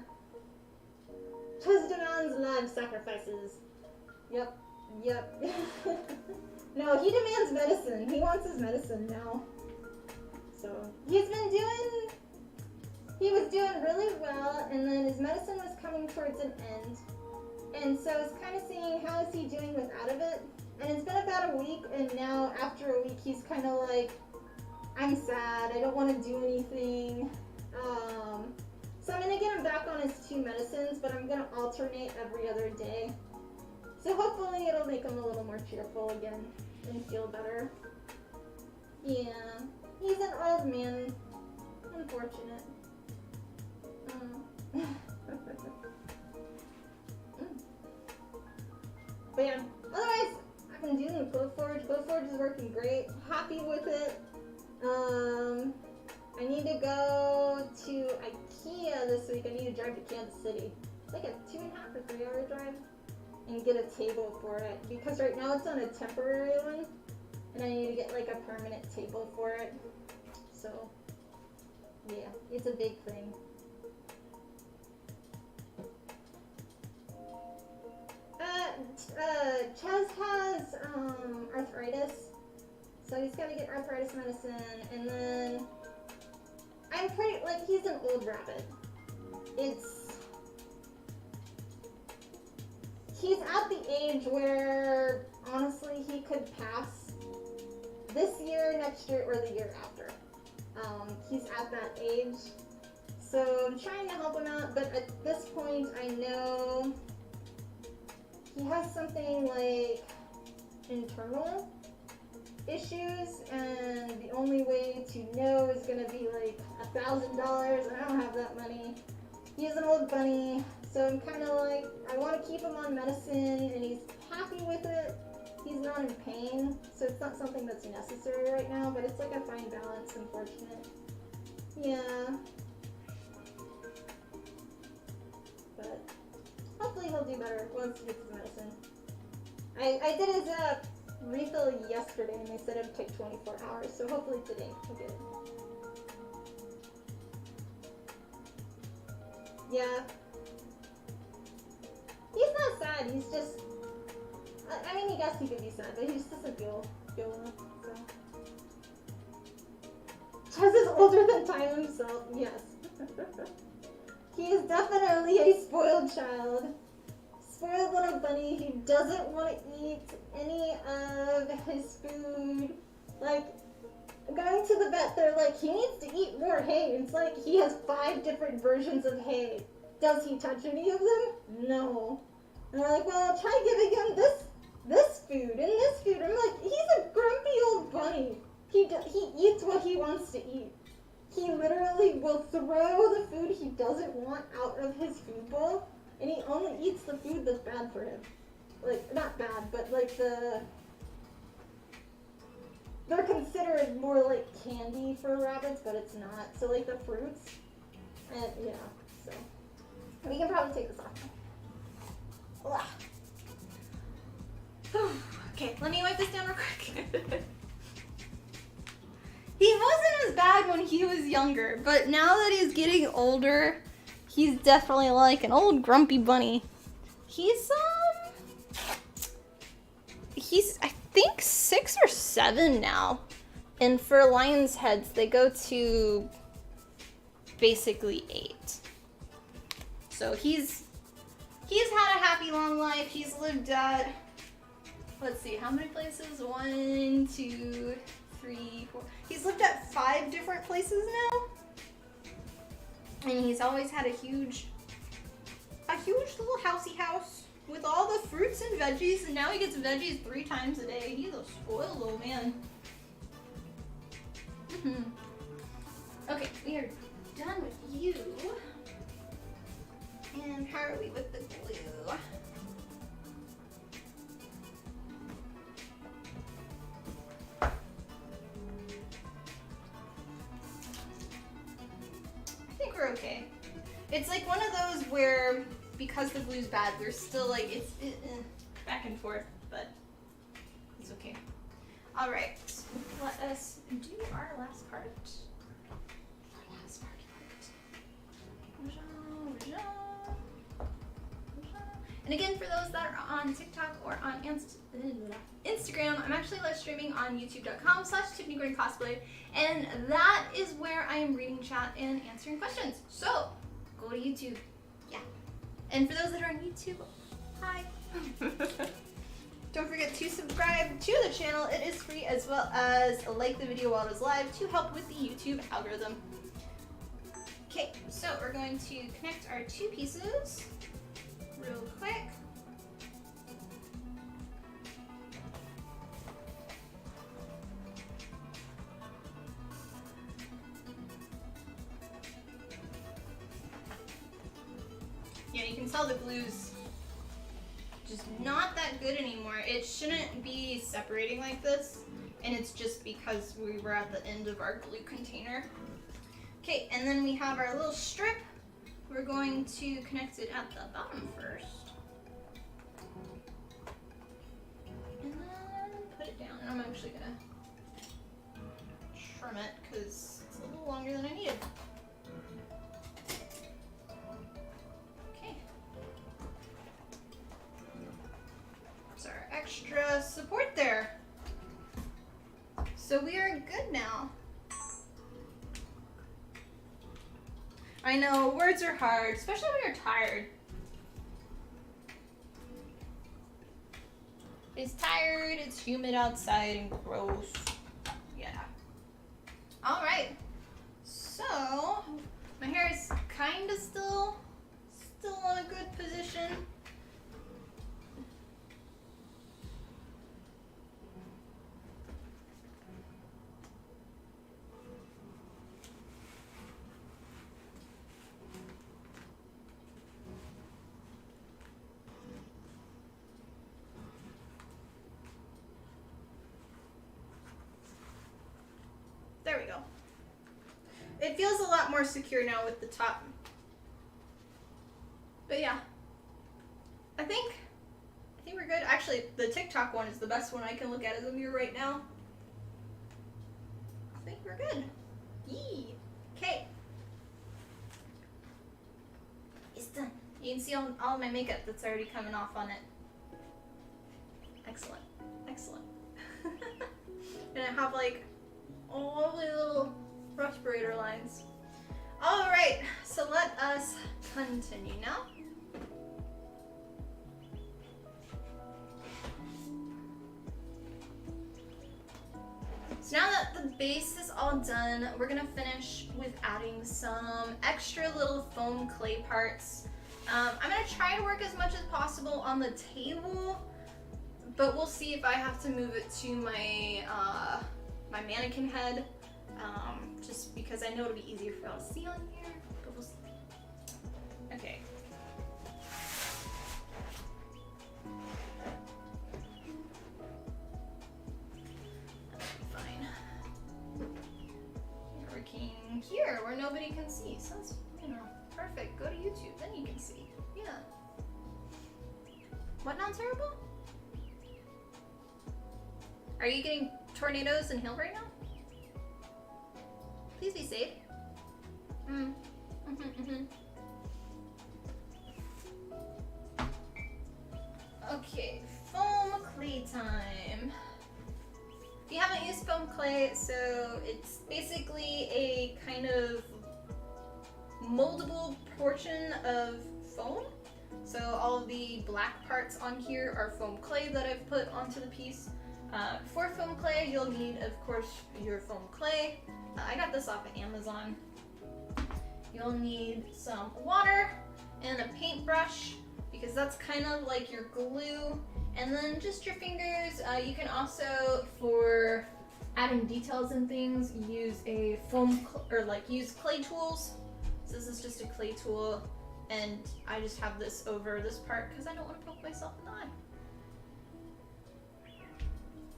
Chaz demands live sacrifices. Yep. No, he demands medicine. He wants his medicine now. So, he was doing really well, and then his medicine was coming towards an end. And so I was kind of seeing how is he doing without of it. And it's been about a week, and now after a week he's kind of like, I'm sad, I don't want to do anything. So I'm going to get him back on his 2 medicines, but I'm going to alternate every other day. So hopefully it'll make him a little more cheerful again and feel better. Yeah, he's an old man. Unfortunate. But yeah, otherwise, I've been doing Glowforge. Glowforge is working great. Happy with it. I need to go to IKEA this week. I need to drive to Kansas City. It's like a 2.5 or 3 hour drive. And get a table for it. Because right now it's on a temporary one. And I need to get like a permanent table for it. So, yeah, it's a big thing. Chaz has arthritis, so he's gotta get arthritis medicine, and then I'm pretty, like, he's an old rabbit. He's at the age where, honestly, he could pass this year, next year, or the year after. He's at that age. So I'm trying to help him out, but at this point, I know he has something like internal issues, and the only way to know is gonna be like $1,000, and I don't have that money. He's an old bunny, so I'm kind of like, I want to keep him on medicine, and he's happy with it. He's not in pain, so it's not something that's necessary right now, but it's like a fine balance, unfortunate. Yeah. But hopefully he'll do better once he gets his medicine. I did his refill yesterday, and they said it would take 24 hours, so hopefully today he'll get it. Yeah. He's not sad, he's just... I mean, I guess he could be sad, but he just doesn't feel enough, so... Chaz is older than time himself, yes. He is definitely a spoiled child. Spoiled little bunny. He doesn't want to eat any of his food. Like, going to the vet, they're like, he needs to eat more hay. It's like he has 5 different versions of hay. Does he touch any of them? No. And they're like, well, try giving him this food and this food. I'm like, he's a grumpy old bunny. He eats what he wants to eat. He literally will throw the food he doesn't want out of his food bowl, and he only eats the food that's bad for him. Like, not bad, but like they're considered more like candy for rabbits, but it's not. So like the fruits, and yeah, so. We can probably take this off. Okay, let me wipe this down real quick. He wasn't as bad when he was younger, but now that he's getting older, he's definitely like an old grumpy bunny. He's I think 6 or 7 now. And for lion's heads, they go to basically 8. So he's had a happy long life. He's lived at, let's see, how many places? 1, 2, 3, 4. He's lived at 5 different places now. And he's always had a huge little housey house with all the fruits and veggies, and now he gets veggies 3 times a day. He's a spoiled little man. Okay, we are done with you. And how are we with the glue? I think we're okay. It's like one of those where, because the glue's bad, there's still like, it's back and forth, but it's okay. All right, let us do our last part. And again, for those that are on TikTok or on Instagram, I'm actually live streaming on youtube.com/TiffanyGordonCosplay, and that is where I am reading chat and answering questions. So go to YouTube. Yeah. And for those that are on YouTube, hi. Don't forget to subscribe to the channel. It is free, as well as like the video while it is live to help with the YouTube algorithm. Okay, so we're going to connect our 2 pieces real quick. Yeah, you can tell the glue's just not that good anymore. It shouldn't be separating like this, and it's just because we were at the end of our glue container. Okay, and then we have our little strip. We're going to connect it at the bottom first. And then put it down. And I'm actually gonna trim it because it's a little longer than I needed. Okay. There's our extra support there. So good now. I know, words are hard, especially when you're tired. It's tired, it's humid outside and gross. Yeah. Alright. So, my hair is kind of still in a good position. There we go. It feels a lot more secure now with the top. But yeah, I think we're good. Actually, the TikTok one is the best one I can look at as a mirror right now. I think we're good. Yee. Okay. It's done. You can see all my makeup that's already coming off on it. Excellent. Excellent. And I have like all the little respirator lines. Alright, so let us continue now. So now that the base is all done, we're gonna finish with adding some extra little foam clay parts. I'm gonna try to work as much as possible on the table, but we'll see if I have to move it to my my mannequin head, just because I know it'll be easier for y'all to see on here, but we'll see. Okay. Here where nobody can see, so that's, you know, perfect. Go to YouTube, then you can see. Yeah. What, not terrible? Are you getting tornadoes in Hill right now? Please be safe. Okay, foam clay time. If you haven't used foam clay, so it's basically a kind of moldable portion of foam. So all of the black parts on here are foam clay that I've put onto the piece. For foam clay, you'll need, of course, your foam clay. I got this off of Amazon. You'll need some water and a paintbrush, because that's kind of like your glue. And then just your fingers. You can also, for adding details and things, use a use clay tools. So this is just a clay tool, and I just have this over this part because I don't want to poke myself in the eye.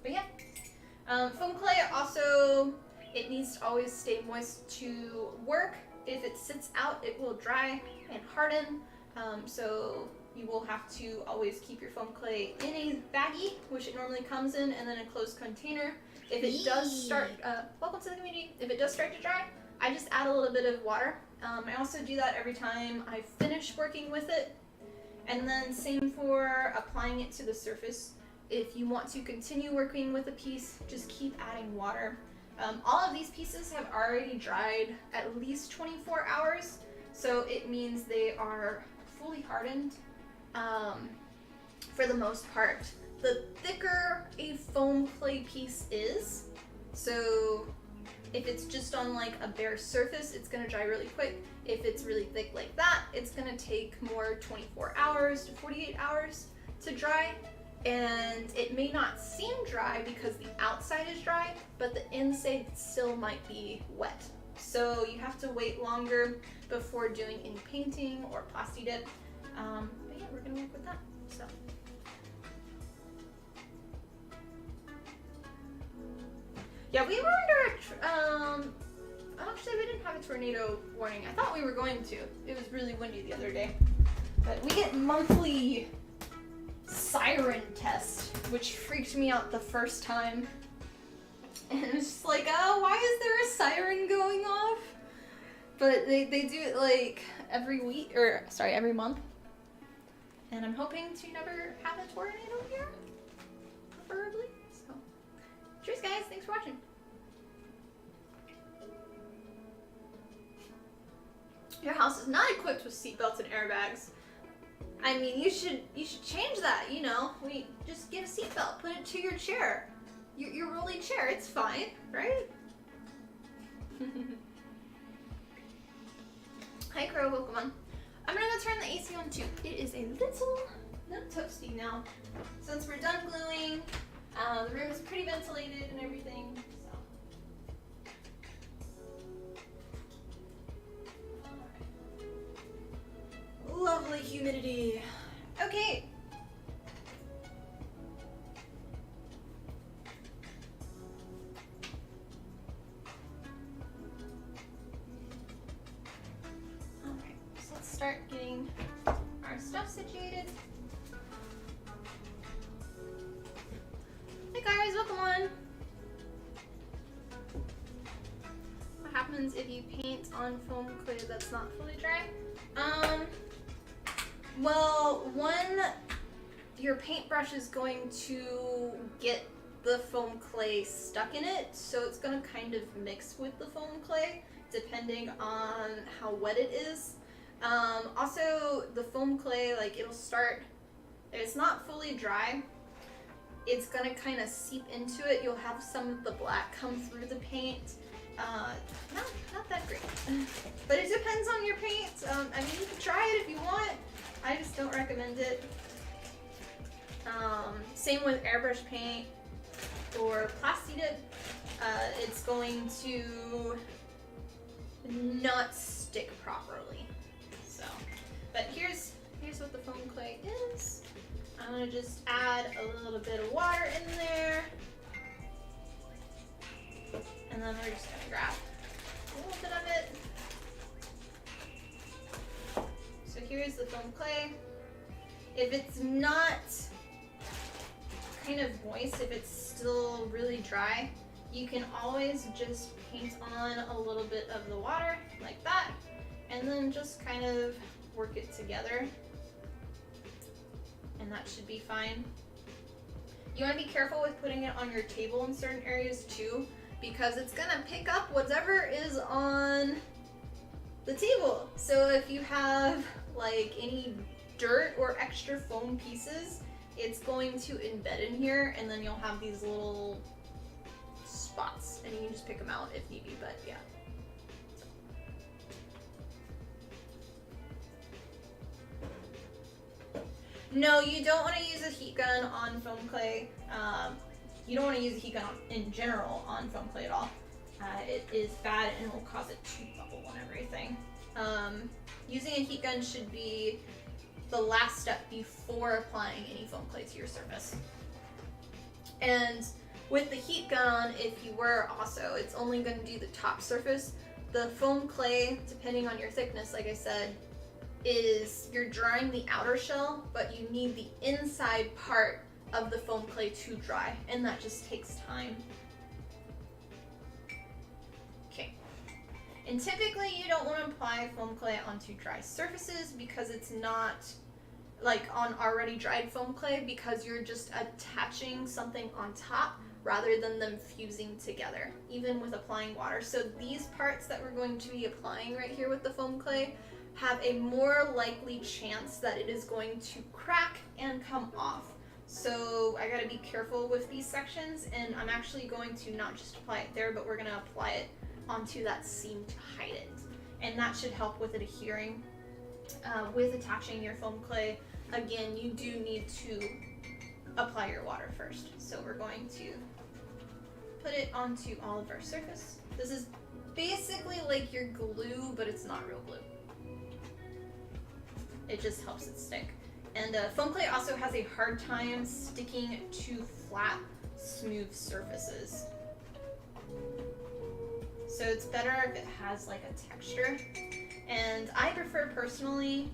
But yeah, foam clay also, it needs to always stay moist to work. If it sits out, it will dry and harden. So you will have to always keep your foam clay in a baggie, which it normally comes in, and then a closed container. If it does start, welcome to the community. If it does start to dry, I just add a little bit of water. I also do that every time I finish working with it. And then same for applying it to the surface. If you want to continue working with a piece, just keep adding water. All of these pieces have already dried at least 24 hours, so it means they are fully hardened. For the most part, the thicker a foam clay piece is, so if it's just on like a bare surface, it's gonna dry really quick. If it's really thick like that, it's gonna take more 24 hours to 48 hours to dry. And it may not seem dry because the outside is dry, but the inside still might be wet. So you have to wait longer before doing any painting or plasti dip. But yeah, we're gonna work with that. So. Yeah, we were under actually we didn't have a tornado warning. I thought we were going to. It was really windy the other day. But we get monthly siren test, which freaked me out the first time. And it was just like, oh, why is there a siren going off? But they do it like every week, or sorry, every month. And I'm hoping to never have a tornado here, preferably. So, cheers guys, thanks for watching. your house is not equipped with seatbelts and airbags, I mean, you should change that, you know? We just get a seatbelt, put it to your chair. Your rolling chair, it's fine, right? Hi Crow, welcome on. I'm gonna go turn the AC on too. It is a little toasty now. Since we're done gluing, the room is pretty ventilated and everything, so. Lovely humidity. Okay. Alright, so let's start getting our stuff situated. Hey guys, welcome on. What happens if you paint on foam clay that's not fully dry? Well, one, your paintbrush is going to get the foam clay stuck in it, so it's going to kind of mix with the foam clay depending on how wet it is. Also, the foam clay, like, it'll start, if it's not fully dry, it's going to kind of seep into it. You'll have some of the black come through the paint. Not that great, but it depends on your paint. I mean, you can try it if you want. I just don't recommend it. Same with airbrush paint or plasti dip. It's going to not stick properly. So, but here's what the foam clay is. I'm gonna just add a little bit of water in there. And then we're just gonna grab a little bit of it. So here's the foam clay. If it's not kind of moist, if it's still really dry, you can always just paint on a little bit of the water like that, and then just kind of work it together. And that should be fine. You want to be careful with putting it on your table in certain areas too, because it's gonna pick up whatever is on the table. So if you have like any dirt or extra foam pieces, it's going to embed in here, and then you'll have these little spots, and you can just pick them out if need be, but yeah. No, you don't want to use a heat gun on foam clay. You don't want to use a heat gun in general on foam clay at all. It is bad and will cause it to bubble and everything. Using a heat gun should be the last step before applying any foam clay to your surface. And with the heat gun, if you were also, it's only going to do the top surface. The foam clay, depending on your thickness, like I said, is you're drying the outer shell, but you need the inside part of the foam clay to dry, and that just takes time. Okay. And typically you don't want to apply foam clay onto dry surfaces because it's not like on already dried foam clay, because you're just attaching something on top rather than them fusing together, even with applying water. So these parts that we're going to be applying right here with the foam clay have a more likely chance that it is going to crack and come off. So I gotta be careful with these sections, and I'm actually going to not just apply it there, but we're gonna apply it onto that seam to hide it. And that should help with it adhering. With attaching your foam clay, again, you do need to apply your water first. So we're going to put it onto all of our surface. This is basically like your glue, but it's not real glue. It just helps it stick. And foam clay also has a hard time sticking to flat, smooth surfaces. So it's better if it has like a texture. And I prefer personally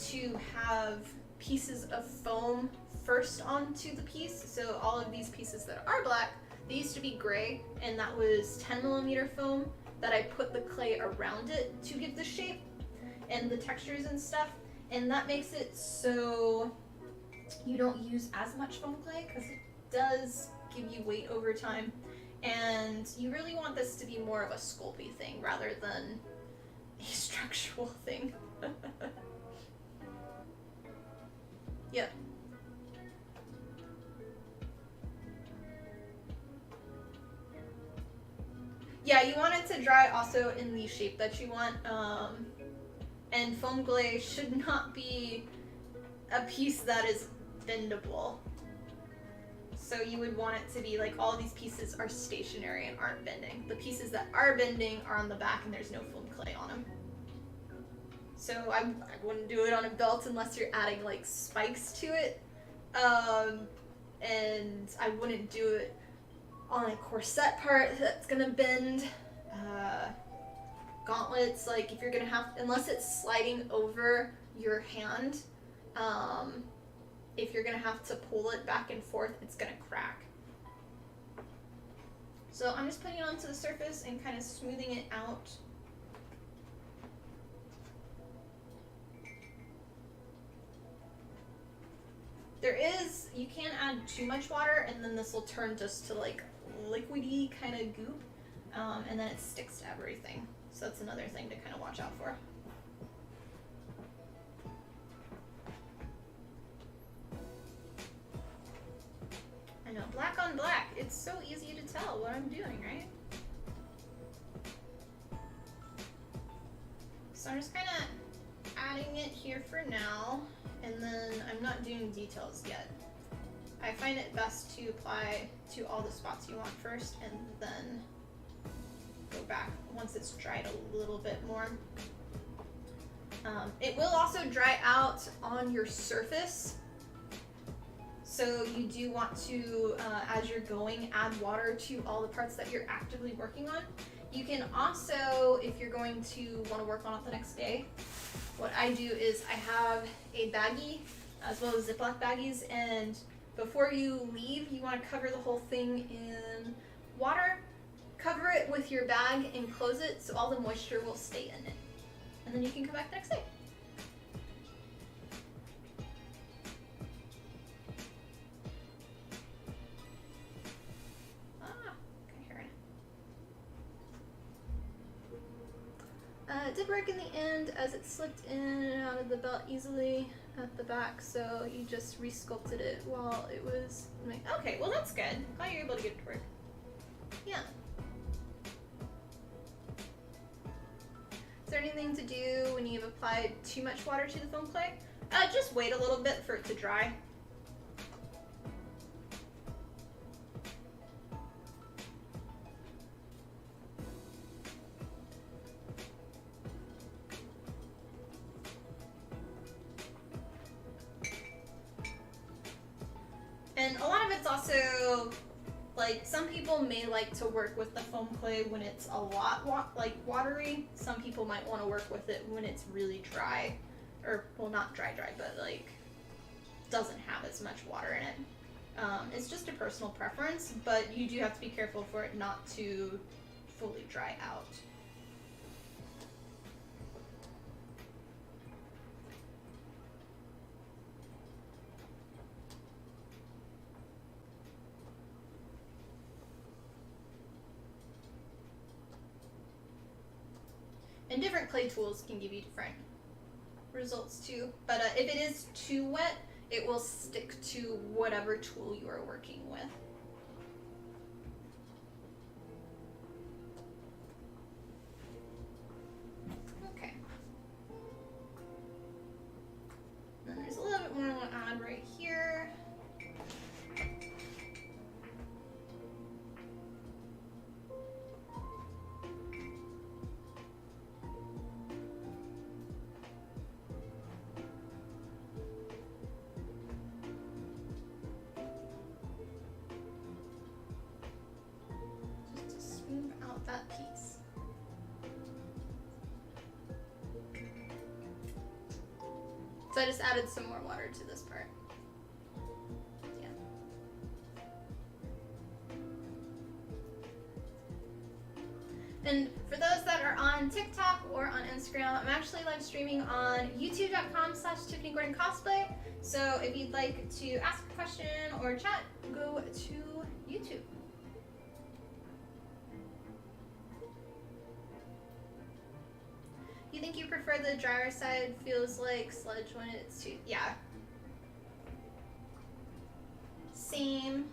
to have pieces of foam first onto the piece. So all of these pieces that are black, they used to be gray, and that was 10mm foam that I put the clay around it to give the shape and the textures and stuff. And that makes it so you don't use as much foam clay, because it does give you weight over time. And you really want this to be more of a sculpty thing rather than a structural thing. Yep. Yeah, you want it to dry also in the shape that you want. And foam glaze should not be a piece that is bendable. So you would want it to be like all these pieces are stationary and aren't bending. The pieces that are bending are on the back and there's no foam clay on them. So I wouldn't do it on a belt unless you're adding like spikes to it. And I wouldn't do it on a corset part that's gonna bend. Gauntlets, like if you're gonna have, unless it's sliding over your hand, if you're gonna have to pull it back and forth, it's gonna crack. So I'm just putting it onto the surface and kind of smoothing it out. You can add too much water and then this will turn just to like liquidy kind of goop, and then it sticks to everything. So that's another thing to kind of watch out for. I know, black on black. It's so easy to tell what I'm doing, right? So I'm just kind of adding it here for now, and then I'm not doing details yet. I find it best to apply to all the spots you want first, and then go back once it's dried a little bit more. It will also dry out on your surface, so you do want to, as you're going, add water to all the parts that you're actively working on. You can also, if you're going to want to work on it the next day, what I do is I have a baggie as well as Ziploc baggies, and before you leave, you want to cover the whole thing in water. Cover it with your bag and close it so all the moisture will stay in it. And then you can come back the next day. It did work in the end as it slipped in and out of the belt easily at the back, so you just re-sculpted it while it was okay, well that's good. Glad you're able to get it to work. Yeah. Is there anything to do when you've applied too much water to the foam clay? Just wait a little bit for it to dry. And a lot of it's also, like, some people may like to work with the foam clay when it's a lot watery. Some people might want to work with it when it's really dry, or, well, not dry, but like doesn't have as much water in it. It's just a personal preference, but you do have to be careful for it not to fully dry out. And different clay tools can give you different results too. But if it is too wet, it will stick to whatever tool you are working with. Okay. Then there's a little bit more I want to add right here. That piece. So I just added some more water to this part. Yeah. And for those that are on TikTok or on Instagram, I'm actually live streaming on youtube.com/TiffanyGordonCosplay. So if you'd like to ask a question or chat, go to YouTube. You think you prefer the drier side? Feels like sludge when it's too... Yeah. Same.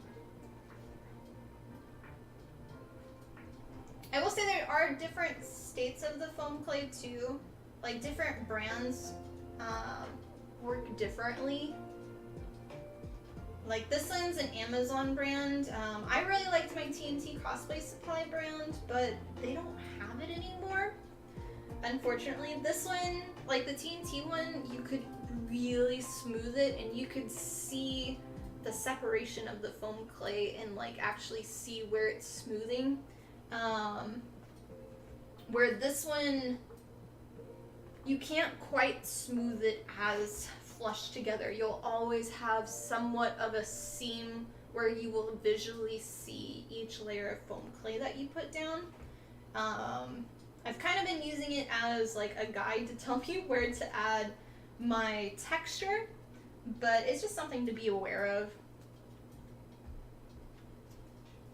I will say there are different states of the foam clay too. Like different brands work differently. Like this one's an Amazon brand. I really liked my TNT Cosplay Supply brand, but they don't have it anymore. Unfortunately, this one, like the TNT one, you could really smooth it and you could see the separation of the foam clay and like actually see where it's smoothing. Where this one, you can't quite smooth it as flush together. You'll always have somewhat of a seam where you will visually see each layer of foam clay that you put down. I've kind of been using it as like a guide to tell me where to add my texture, but it's just something to be aware of.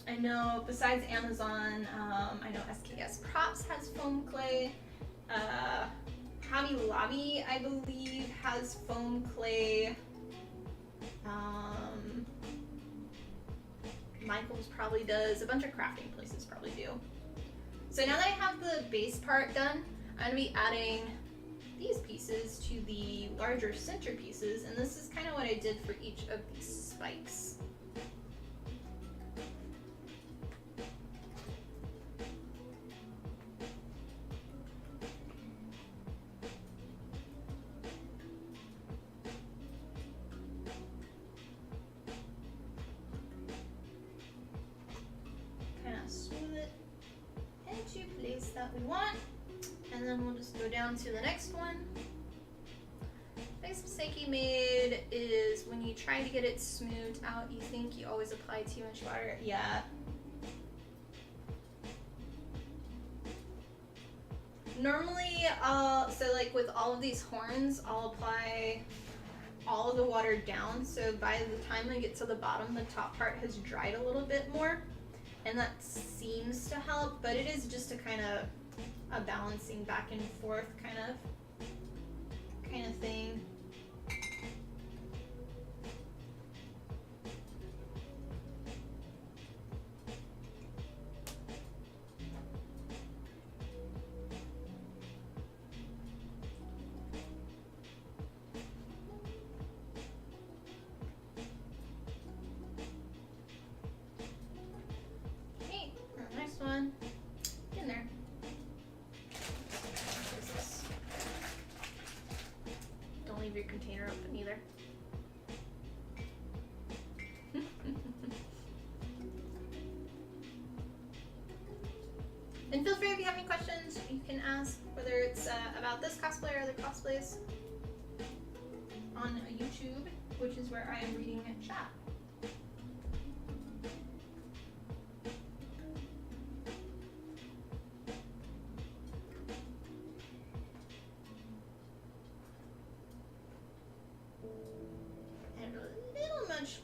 I know besides Amazon, I know SKS Props has foam clay. Hobby Lobby, I believe, has foam clay. Michael's probably does. A bunch of crafting places probably do. So now that I have the base part done, I'm going to be adding these pieces to the larger center pieces, and this is kind of what I did for each of these spikes. That we want, and then we'll just go down to the next one. Next mistake he made is when you try to get it smoothed out, you think you always apply too much water. Yeah. Normally, so like with all of these horns, I'll apply all of the water down, so by the time I get to the bottom, the top part has dried a little bit more. And that seems to help, but it is just a kind of a balancing back and forth kind of thing. One in there. Don't leave your container open either. And feel free if you have any questions, you can ask, whether it's about this cosplay or other cosplays on YouTube, which is where I am reading chat.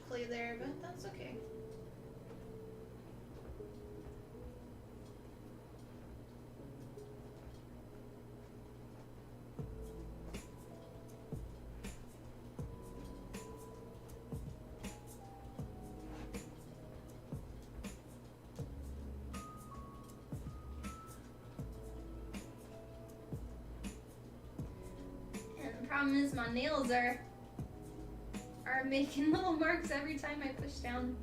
Clay there, but that's okay. And the problem is my nails are making little marks every time I push down.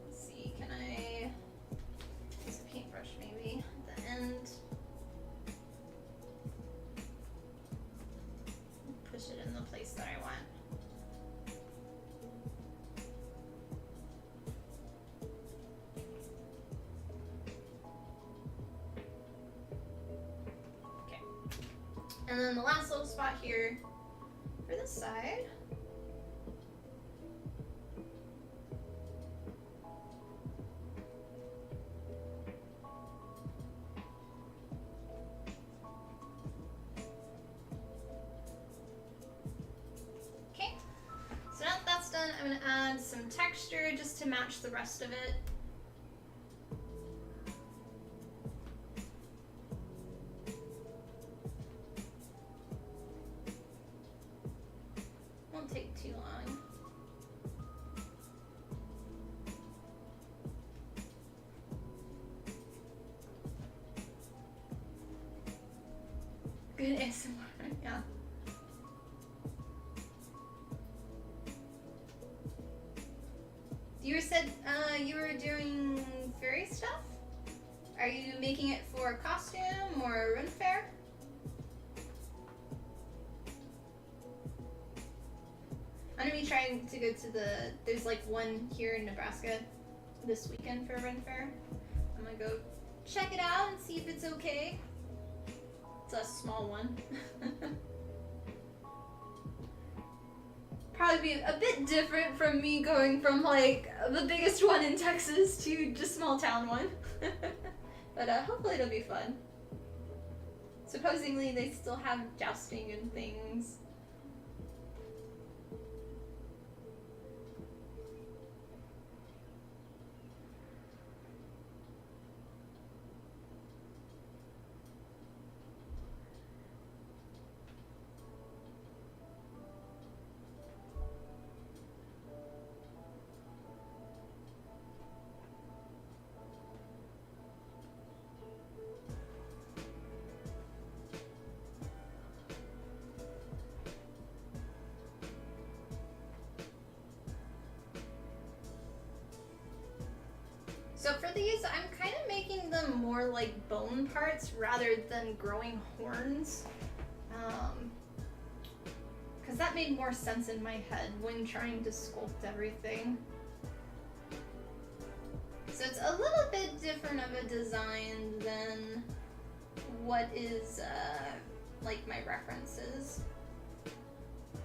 Let's see, can I use a paintbrush maybe at the end? Push it in the place that I want. And then the last little spot here for this side. Okay, so now that that's done, I'm going to add add some texture just to match the rest of it. Won't take too long. Good ASMR, yeah. You said you were doing fairy stuff? Are you making it for a costume or a run fair? I'm gonna be trying to go to there's like one here in Nebraska this weekend for a run fair. I'm gonna go check it out and see if it's okay. It's a small one. Probably be a bit different from me going from like the biggest one in Texas to just small town one. But hopefully it'll be fun. Supposedly they still have jousting and things. So for these, I'm kind of making them more like bone parts rather than growing horns. Because that made more sense in my head when trying to sculpt everything. So it's a little bit different of a design than what is like my references.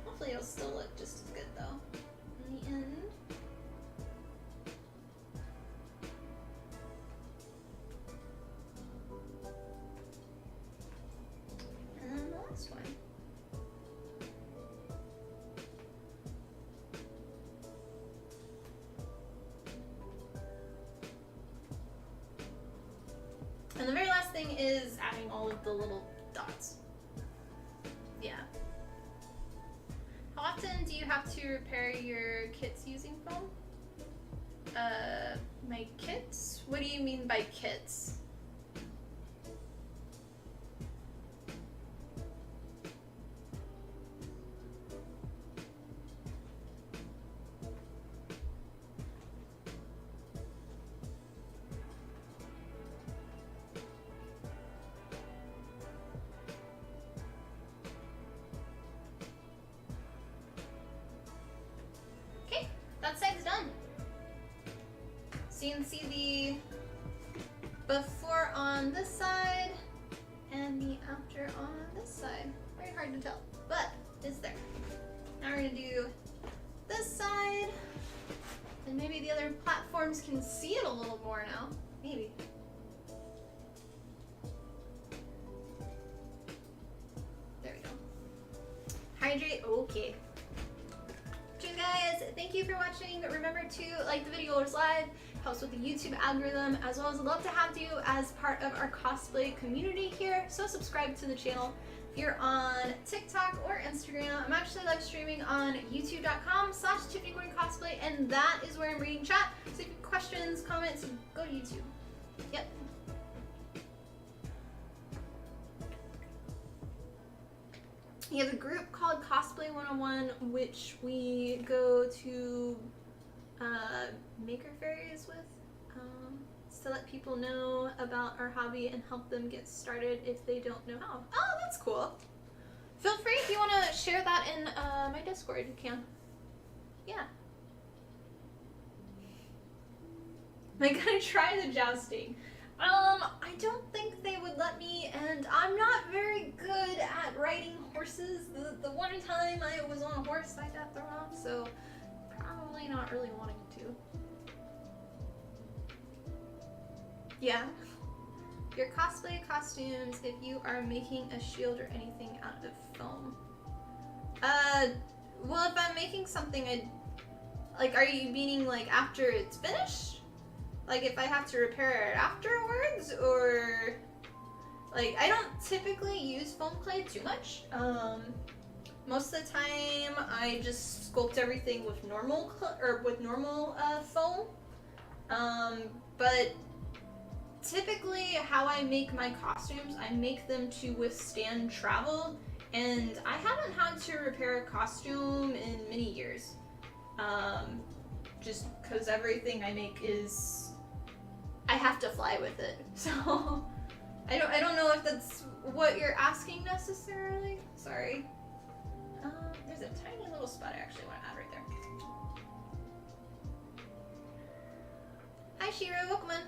Hopefully it'll still look just as good though in the end. One. And the very last thing is adding all of the little dots. Yeah. How often do you have to repair your kits using foam? My kits? What do you mean by kits? That side's done. So you can see the before on this side and the after on this side. Very hard to tell, but it's there. Now we're gonna do this side, and maybe the other platforms can see it a little more now. Maybe. There we go. Hydrate, okay. Guys, thank you for watching. Remember to like the video or live, helps with the YouTube algorithm, as well as I'd love to have you as part of our cosplay community here. So subscribe to the channel. If you're on TikTok or Instagram, I'm actually live streaming on youtube.com/TiffanyCosplay, and that is where I'm reading chat. So if you have questions, comments, go to YouTube. Yep. You have a group called Cosplay 101, which we go to maker fairs with, to let people know about our hobby and help them get started if they don't know how. Oh, that's cool. Feel free if you want to share that in my Discord, you can. Yeah. Am I gonna try the jousting? I don't think they would let me, and I'm not very good at riding horses. The one time I was on a horse, I got thrown off, so probably not really wanting to. Yeah. Your cosplay costumes, if you are making a shield or anything out of foam. Well, if I'm making something, Like, are you meaning like after it's finished? Like if I have to repair it afterwards, or like I don't typically use foam clay too much. Most of the time I just sculpt everything with normal foam. But typically how I make my costumes, I make them to withstand travel, and I haven't had to repair a costume in many years. Just because everything I make is, I have to fly with it. So I don't know if that's what you're asking necessarily. Sorry. There's a tiny little spot I actually want to add right there. Hi Shiro, welcome in.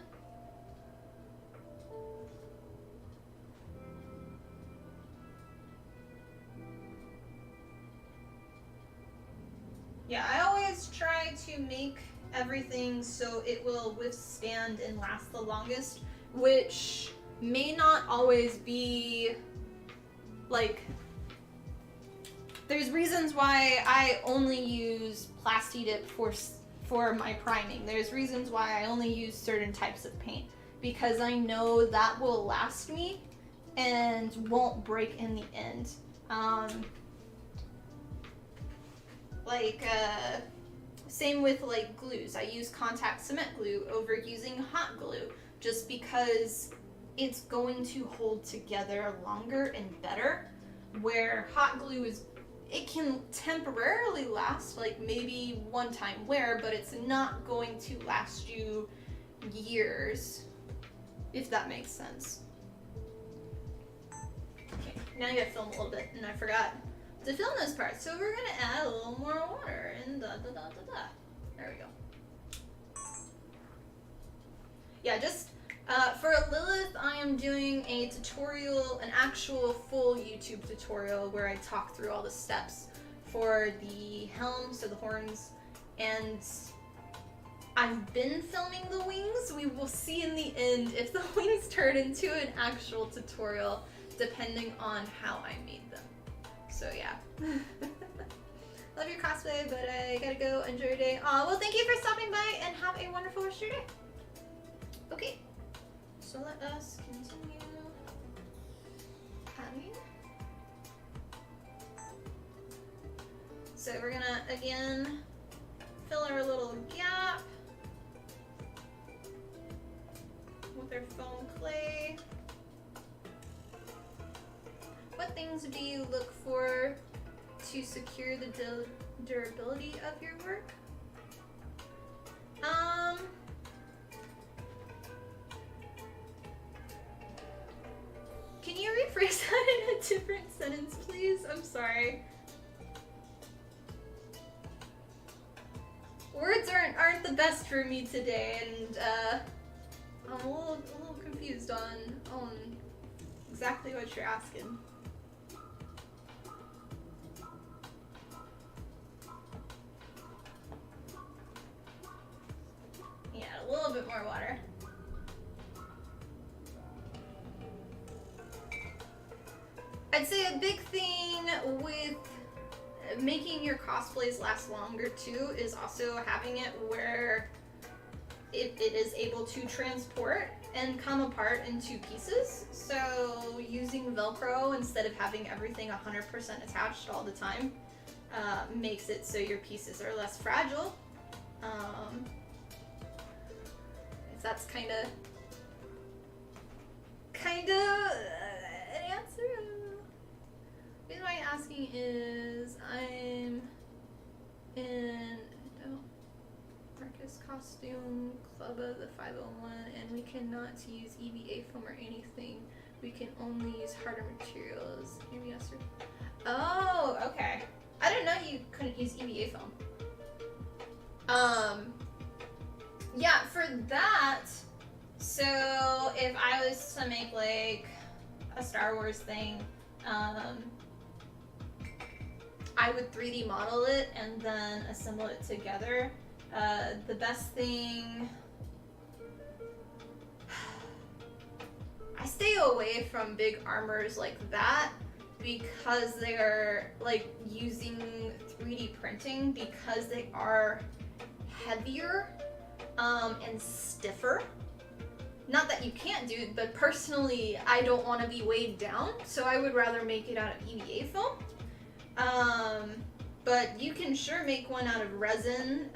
Yeah, I always try to make everything so it will withstand and last the longest, which may not always be like, there's reasons why I only use Plasti Dip for my priming. There's reasons why I only use certain types of paint, because I know that will last me and won't break in the end. Same with like glues. I use contact cement glue over using hot glue, just because it's going to hold together longer and better, where hot glue is, it can temporarily last like maybe one time wear, but it's not going to last you years, if that makes sense. Okay, now you gotta film a little bit, and I forgot to film this part, so we're gonna add a little more water, and da da da da da. There we go. Yeah, just for Lilith, I am doing a tutorial, an actual full YouTube tutorial where I talk through all the steps for the helm, so the horns, and I've been filming the wings. We will see in the end if the wings turn into an actual tutorial, depending on how I made them. So yeah. Love your cosplay, but I gotta go. Enjoy your day. Aw, well, thank you for stopping by, and have a wonderful rest of your day. Okay, so let us continue adding. So we're gonna, again, fill our little gap with our foam clay. What things do you look for to secure the durability of your work? Can you rephrase that in a different sentence, please? I'm sorry. Words aren't the best for me today, and I'm a little confused on exactly what you're asking. Yeah, a little bit more water. I'd say a big thing with making your cosplays last longer too is also having it where it is able to transport and come apart in two pieces. So using Velcro instead of having everything 100% attached all the time makes it so your pieces are less fragile. If that's kind of an answer. The reason why I'm asking is I'm in Marcus Costume Club of the 501, and we cannot use EVA foam or anything. We can only use harder materials. Maybe yes or... Oh, okay. I didn't know you couldn't use EVA foam. Yeah, for that, so if I was to make like a Star Wars thing, I would 3D model it and then assemble it together. The best thing, I stay away from big armors like that because they are like using 3D printing, because they are heavier and stiffer. Not that you can't do it, but personally I don't want to be weighed down, so I would rather make it out of EVA foam. But you can sure make one out of resin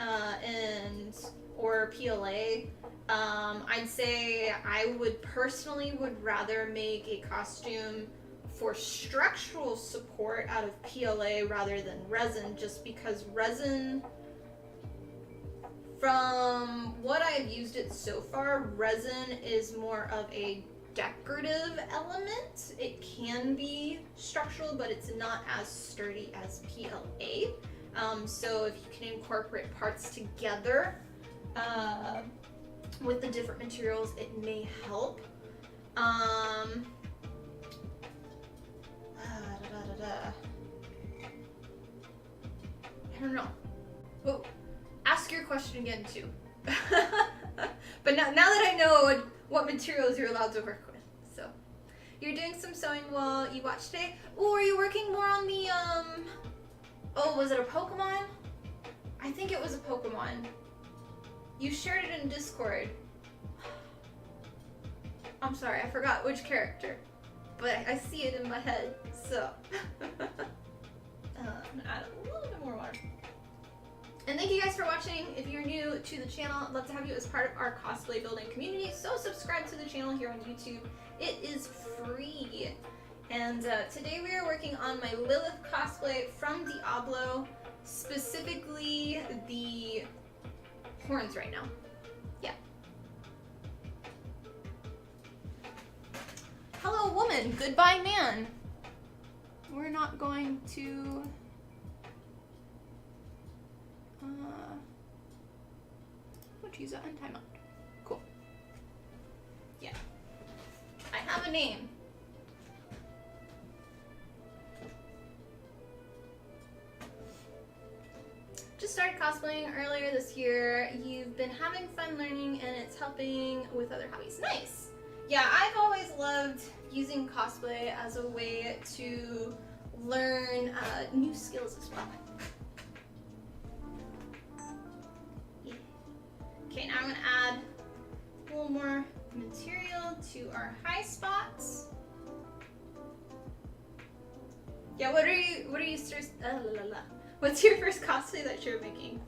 or PLA. I'd say I would personally rather make a costume for structural support out of PLA rather than resin, just because resin, from what I've used it so far, resin is more of a decorative element. It can be structural, but it's not as sturdy as PLA. So if you can incorporate parts together with the different materials, it may help. I don't know. Well, ask your question again too. But now that I know what materials you're allowed to work with. So, you're doing some sewing while you watch today? Oh, are you working more on the, oh, was it a Pokemon? I think it was a Pokemon. You shared it in Discord. I'm sorry, I forgot which character. But I see it in my head, so. Add a little bit more water. And thank you guys for watching. If you're new to the channel, I'd love to have you as part of our cosplay building community. So subscribe to the channel here on YouTube. It is free. And today we are working on my Lilith cosplay from Diablo, specifically the horns right now. Yeah. Hello woman, goodbye man. We're not going to... choose an end timeout. Cool. Yeah. I have a name. Just started cosplaying earlier this year. You've been having fun learning and it's helping with other hobbies. Nice! Yeah, I've always loved using cosplay as a way to learn new skills as well. Okay, now I'm gonna add a little more material to our high spots. Yeah, what are you what's your first cosplay that you're making?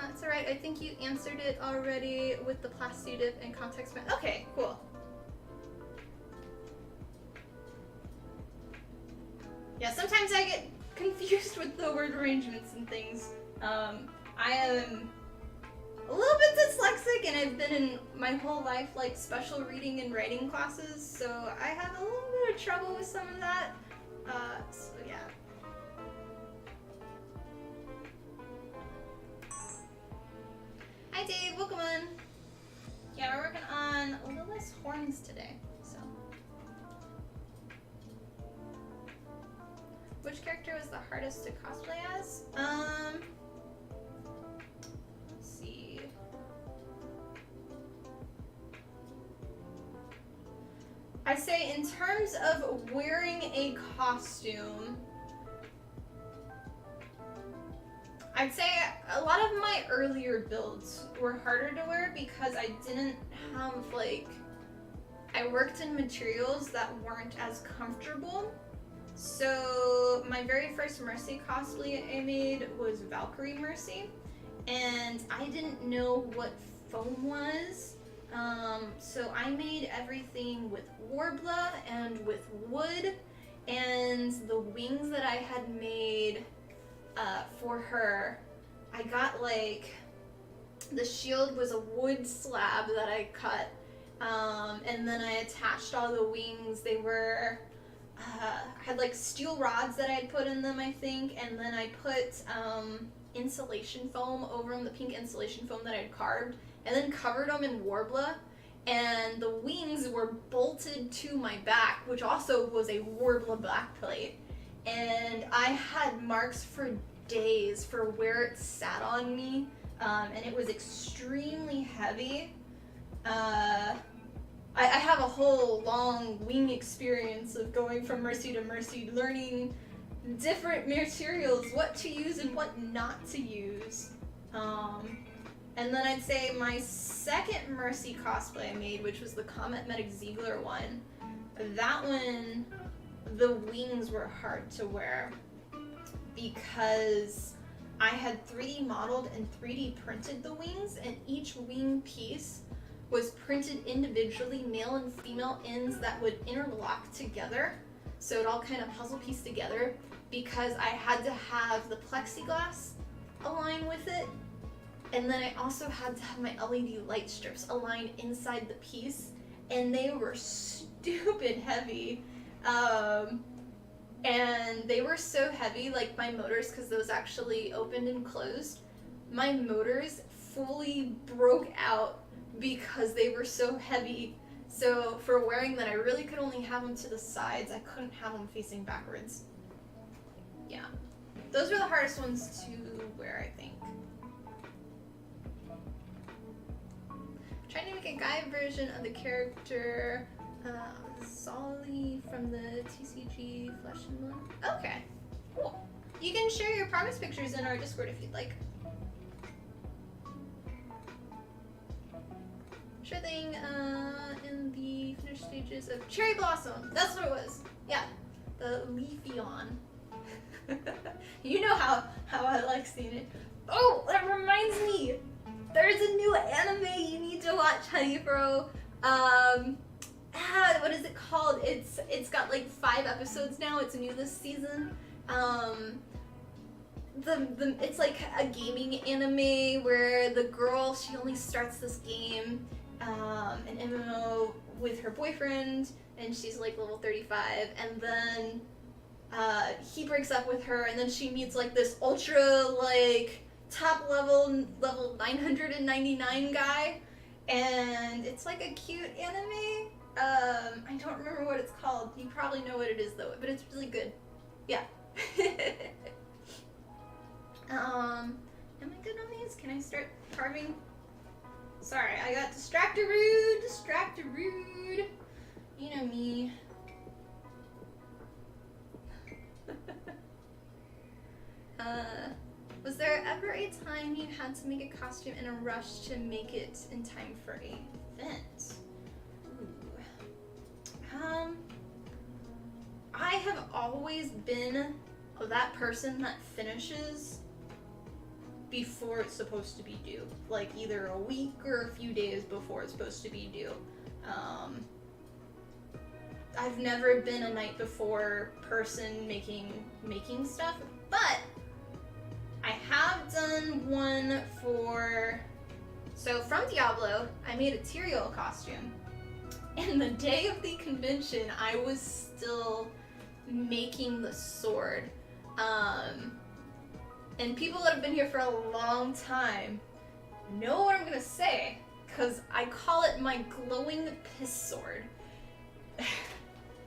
It's alright, I think you answered it already with the plasti dip and context. Okay, cool. Yeah, sometimes I get confused with the word arrangements and things. I am a little bit dyslexic and I've been in my whole life like special reading and writing classes, so I have a little bit of trouble with some of that. So yeah. Hi Dave, welcome on. Yeah, we're working on Lilith's horns today. Which character was the hardest to cosplay as? Let's see. I'd say in terms of wearing a costume, I'd say a lot of my earlier builds were harder to wear because I didn't have I worked in materials that weren't as comfortable. So my very first Mercy cosplay I made was Valkyrie Mercy, and I didn't know what foam was, so I made everything with Warbler and with wood, and the wings that I had made for her, I got the shield was a wood slab that I cut, and then I attached all the wings. They were had steel rods that I had put in them, I think, and then I put insulation foam over them, the pink insulation foam that I had carved, and then covered them in Warbler, and the wings were bolted to my back, which also was a Warbler backplate, and I had marks for days for where it sat on me, and it was extremely heavy. I have a whole long wing experience of going from Mercy to Mercy, learning different materials, what to use and what not to use. And then I'd say my second Mercy cosplay I made, which was the Comet Medic Ziegler one, that one, the wings were hard to wear because I had 3D modeled and 3D printed the wings, and each wing piece was printed individually, male and female ends that would interlock together. So it all kind of puzzle pieced together because I had to have the plexiglass align with it. And then I also had to have my LED light strips align inside the piece, and they were stupid heavy. And they were so heavy, like my motors, because those actually opened and closed, my motors fully broke out because they were so heavy. So for wearing that, I really could only have them to the sides. I couldn't have them facing backwards. Yeah. Those were the hardest ones to wear, I think. Trying to make a guy version of the character Zolly from the TCG Flesh and Blood. Okay, cool. You can share your progress pictures in our Discord if you'd like. Sure thing. In the finished stages of Cherry Blossom. That's what it was. Yeah, the Leafeon. You know how I like seeing it. Oh, that reminds me. There's a new anime you need to watch, honey bro. What is it called? It's got like 5 episodes now. It's new this season. It's like a gaming anime where the girl, she only starts this game, an MMO with her boyfriend, and she's like level 35, and then he breaks up with her, and then she meets like this ultra like top level 999 guy, and it's like a cute anime. I don't remember what it's called. You probably know what it is though, but it's really good. Yeah. Am I good on these? Can I start carving? Sorry, I got distracted-rude. You know me. Was there ever a time you had to make a costume in a rush to make it in time for an event? Ooh. I have always been that person that finishes before it's supposed to be due. Like either a week or a few days before it's supposed to be due. I've never been a night before person making stuff, but I have done one for, so from Diablo, I made a Tyrael costume. And the day of the convention, I was still making the sword. And people that have been here for a long time know what I'm gonna say, because I call it my glowing piss sword.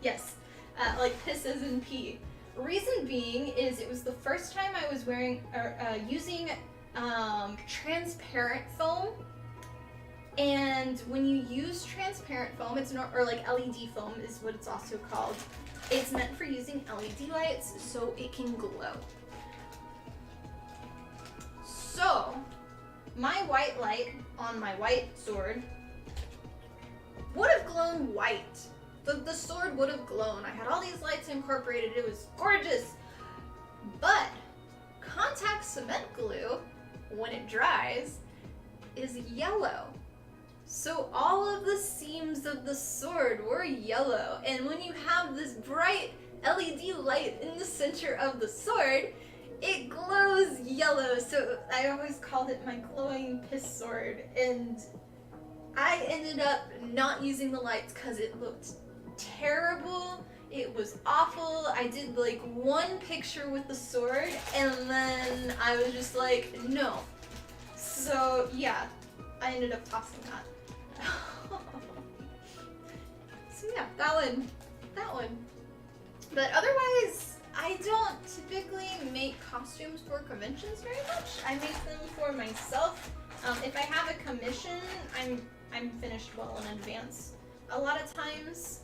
Yes, like piss as in pee. Reason being is it was the first time I was wearing or using transparent foam, and when you use transparent foam, it's not, or like LED foam is what it's also called. It's meant for using LED lights so it can glow. So my white light on my white sword would have glowed white. The sword would have glown. I had all these lights incorporated. It was gorgeous. But contact cement glue, when it dries, is yellow. So all of the seams of the sword were yellow. And when you have this bright LED light in the center of the sword, it glows yellow. So I always called it my glowing piss sword. And I ended up not using the lights because it looked terrible. It was awful. I did like one picture with the sword and then I was just like, no. So yeah, I ended up tossing that. So yeah, that one. But otherwise, I don't typically make costumes for conventions very much. I make them for myself If I have a commission, I'm finished well in advance a lot of times.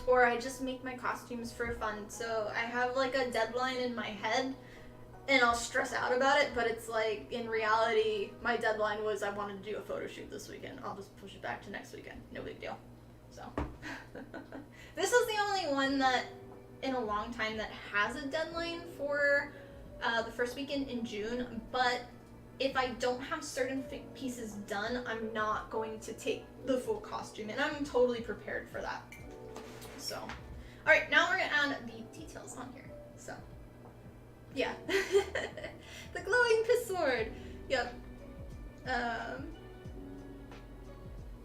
Or I just make my costumes for fun. So I have like a deadline in my head and I'll stress out about it, but it's like in reality, my deadline was I wanted to do a photo shoot this weekend. I'll just push it back to next weekend. No big deal. So this is the only one that in a long time that has a deadline for the first weekend in June, but if I don't have certain pieces done, I'm not going to take the full costume, and I'm totally prepared for that. So, alright, now we're gonna add the details on here. So, yeah. The glowing piss sword. Yep.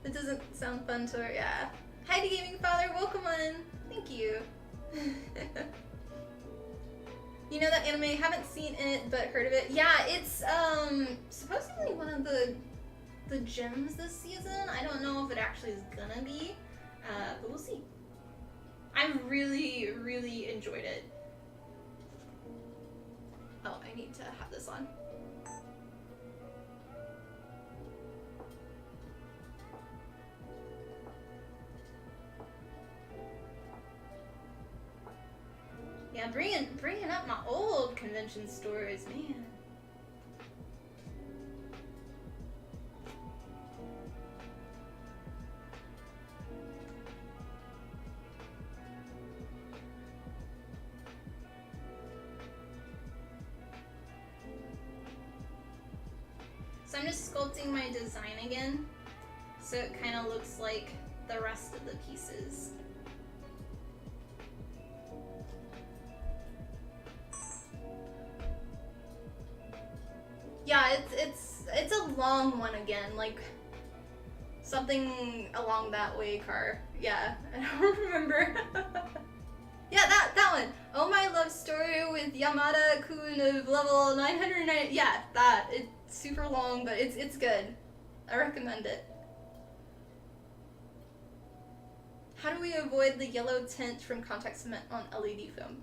It doesn't sound fun to her, yeah. Hi, the gaming father, welcome on. Thank you. You know that anime? Haven't seen it, but heard of it. Yeah, it's supposedly one of the gems this season. I don't know if it actually is gonna be, but we'll see. I really, really enjoyed it. Oh, I need to have this on. Yeah, bringing up my old convention stories, man. So I'm just sculpting my design again, so it kind of looks like the rest of the pieces. Yeah, it's a long one again, like something along that way, Car. Yeah, I don't remember. Yeah, that one. Oh My Love Story with Yamada-kun of level 909. Yeah, that. It's super long, but it's good. I recommend it. How do we avoid the yellow tint from contact cement on LED film?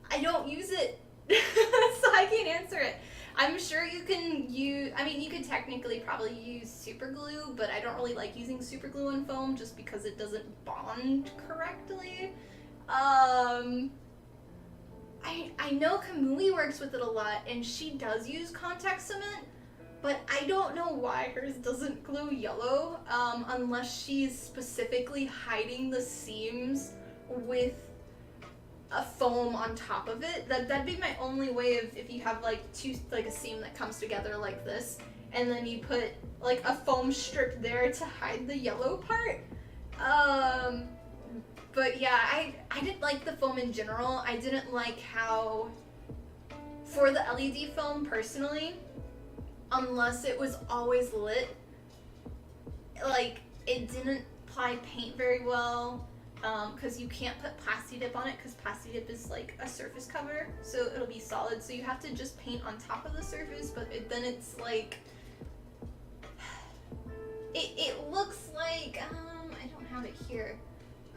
I don't use it, so I can't answer it. I'm sure you can use, I mean, you could technically probably use super glue, but I don't really like using super glue on foam just because it doesn't bond correctly. I know Kamui works with it a lot, and she does use contact cement, but I don't know why hers doesn't glue yellow, unless she's specifically hiding the seams with a foam on top of it. That'd be my only way of, if you have like a seam that comes together like this, and then you put like a foam strip there to hide the yellow part. But yeah, I didn't like the foam in general. I didn't like how, for the LED foam personally, unless it was always lit, like it didn't apply paint very well. Because you can't put Plasti Dip on it, because Plasti Dip is like a surface cover, so it'll be solid. So you have to just paint on top of the surface, but then it's like, it looks like, I don't have it here,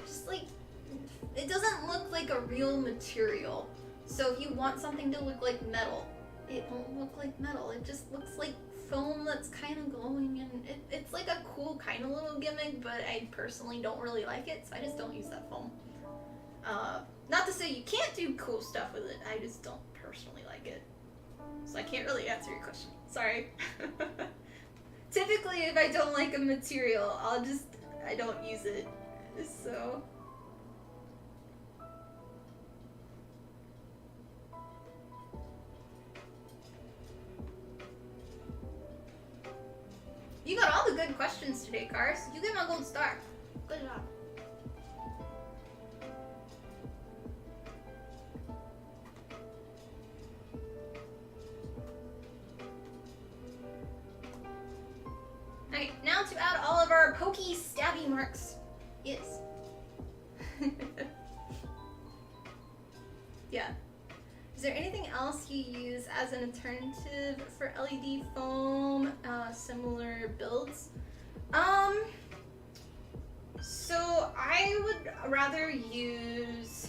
just like, it doesn't look like a real material. So if you want something to look like metal, it won't look like metal. It just looks like foam that's kind of glowing, and it's like a cool kind of little gimmick, but I personally don't really like it, so I just don't use that foam. Not to say you can't do cool stuff with it, I just don't personally like it. So I can't really answer your question. Sorry. Typically, if I don't like a material, I don't use it, so. You got all the good questions today, Cars. You get my gold star. Good job. Alright, now to add all of our pokey stabby marks. Yes. Yeah. Is there anything else you use as an alternative for LED foam, similar builds? So I would rather use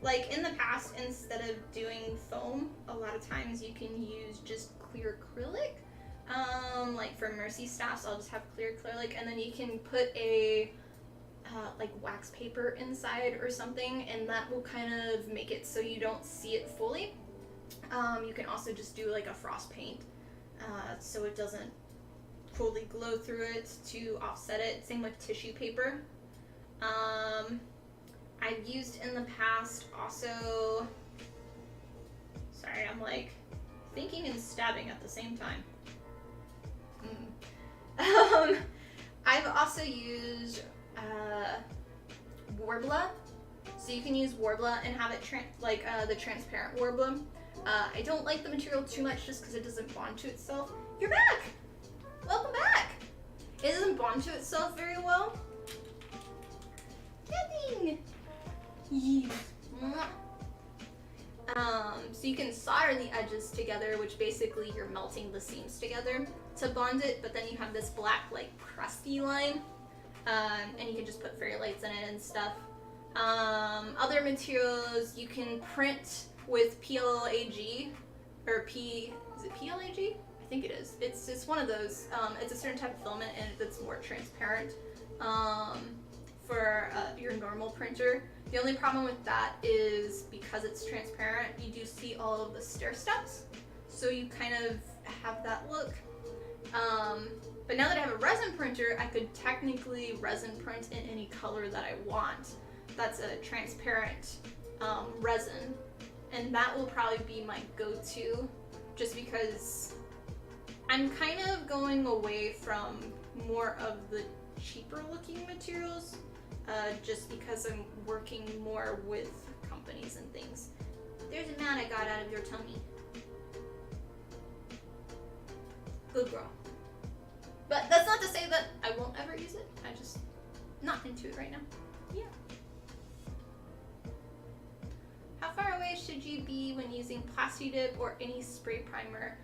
Like in the past, instead of doing foam, a lot of times you can use just clear acrylic. Like for Mercy staffs, I'll just have clear acrylic, and then you can put a like wax paper inside or something, and that will kind of make it so you don't see it fully. You can also just do like a frost paint, so it doesn't fully glow through it to offset it. Same with tissue paper. I've used in the past also, sorry, I'm like thinking and stabbing at the same time. I've also used Warbler. So you can use Warbler and have it the transparent Warbler. I don't like the material too much just because it doesn't bond to itself. You're back! Welcome back! It doesn't bond to itself very well. Nothing! Yeah. So you can solder the edges together, which basically you're melting the seams together to bond it, but then you have this black like crusty line, and you can just put fairy lights in it and stuff. Other materials you can print with PLAG, or is it PLAG? I think it is. It's one of those. It's a certain type of filament and it's more transparent for your normal printer. The only problem with that is because it's transparent, you do see all of the stair steps, so you kind of have that look. But now that I have a resin printer, I could technically resin print in any color that I want. That's a transparent resin, and that will probably be my go-to, just because I'm kind of going away from more of the cheaper looking materials, just because I'm working more with companies and things. There's a mat I got out of your tummy. Good girl. But that's not to say that I won't ever use it. I just not into it right now. Yeah. How far away should you be when using Plasti Dip or any spray primer?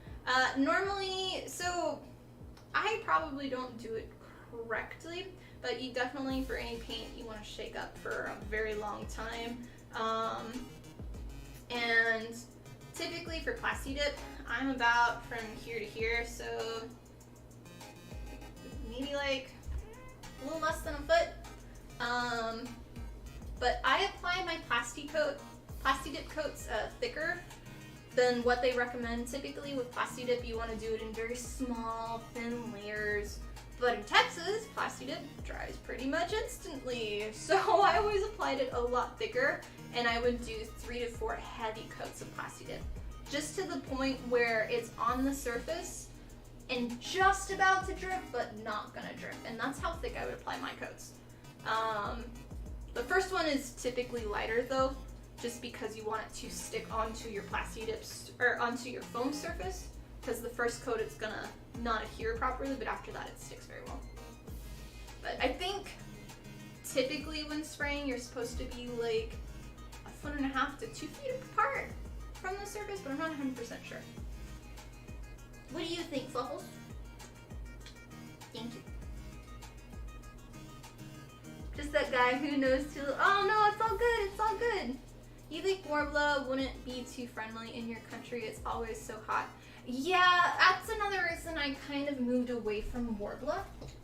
Normally, so I probably don't do it correctly, but you definitely, for any paint, you want to shake up for a very long time. And typically for Plasti Dip, I'm about from here to here, so maybe like a little less than a foot. But I apply my Plasti Dip coats thicker than what they recommend. Typically with Plasti Dip, you want to do it in very small, thin layers. But in Texas, Plasti Dip dries pretty much instantly. So I always applied it a lot thicker, and I would do 3 to 4 heavy coats of Plasti Dip, just to the point where it's on the surface and just about to drip, but not gonna drip. And that's how thick I would apply my coats. The first one is typically lighter though, just because you want it to stick onto your Plasti Dips, or onto your foam surface, because the first coat it's gonna not adhere properly, but after that it sticks very well. But I think typically when spraying, you're supposed to be like 1.5 to 2 feet apart from the surface, but I'm not 100% sure. What do you think, Fluffles? Thank you. Just that guy who knows to. Oh no, it's all good. It's all good. You think Warbler wouldn't be too friendly in your country? It's always so hot. Yeah, that's another reason I kind of moved away from Warbler.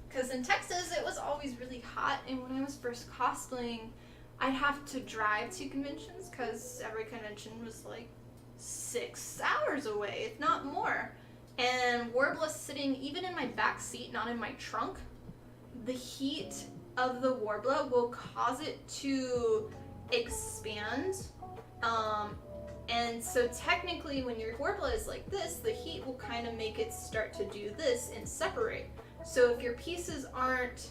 Because in Texas, it was always really hot, and when I was first cosplaying, I'd have to drive to conventions because every convention was like 6 hours away, if not more. And Warbler sitting even in my back seat, not in my trunk, the heat of the Warbler will cause it to expand. And so technically when your Warbler is like this, the heat will kind of make it start to do this and separate. So if your pieces aren't,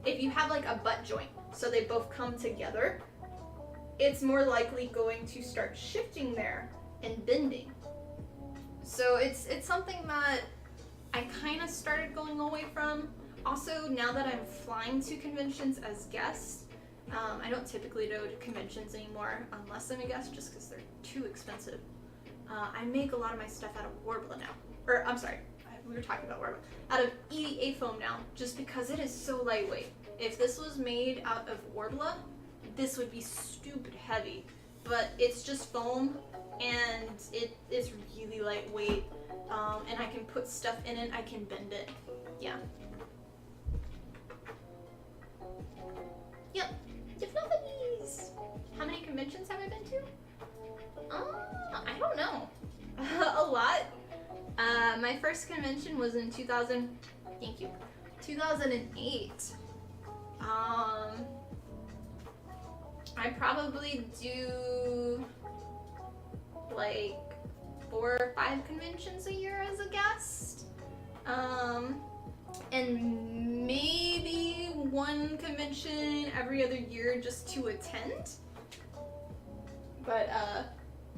if you have like a butt joint, so they both come together, it's more likely going to start shifting there and bending. So it's something that I kind of started going away from. Also, now that I'm flying to conventions as guests, I don't typically go to conventions anymore unless I'm a guest, just because they're too expensive. I make a lot of my stuff out of Warbler now. Or, I'm sorry, we were talking about Warbler. Out of EDA foam now, just because it is so lightweight. If this was made out of Warbler, this would be stupid heavy, but it's just foam and it is really lightweight, and I can put stuff in it, I can bend it. Yeah. Yep. Tiffany's. How many conventions have I been to? I don't know. A lot. My first convention was in 2008. I probably do like 4 or 5 conventions a year as a guest. And maybe 1 convention every other year just to attend. But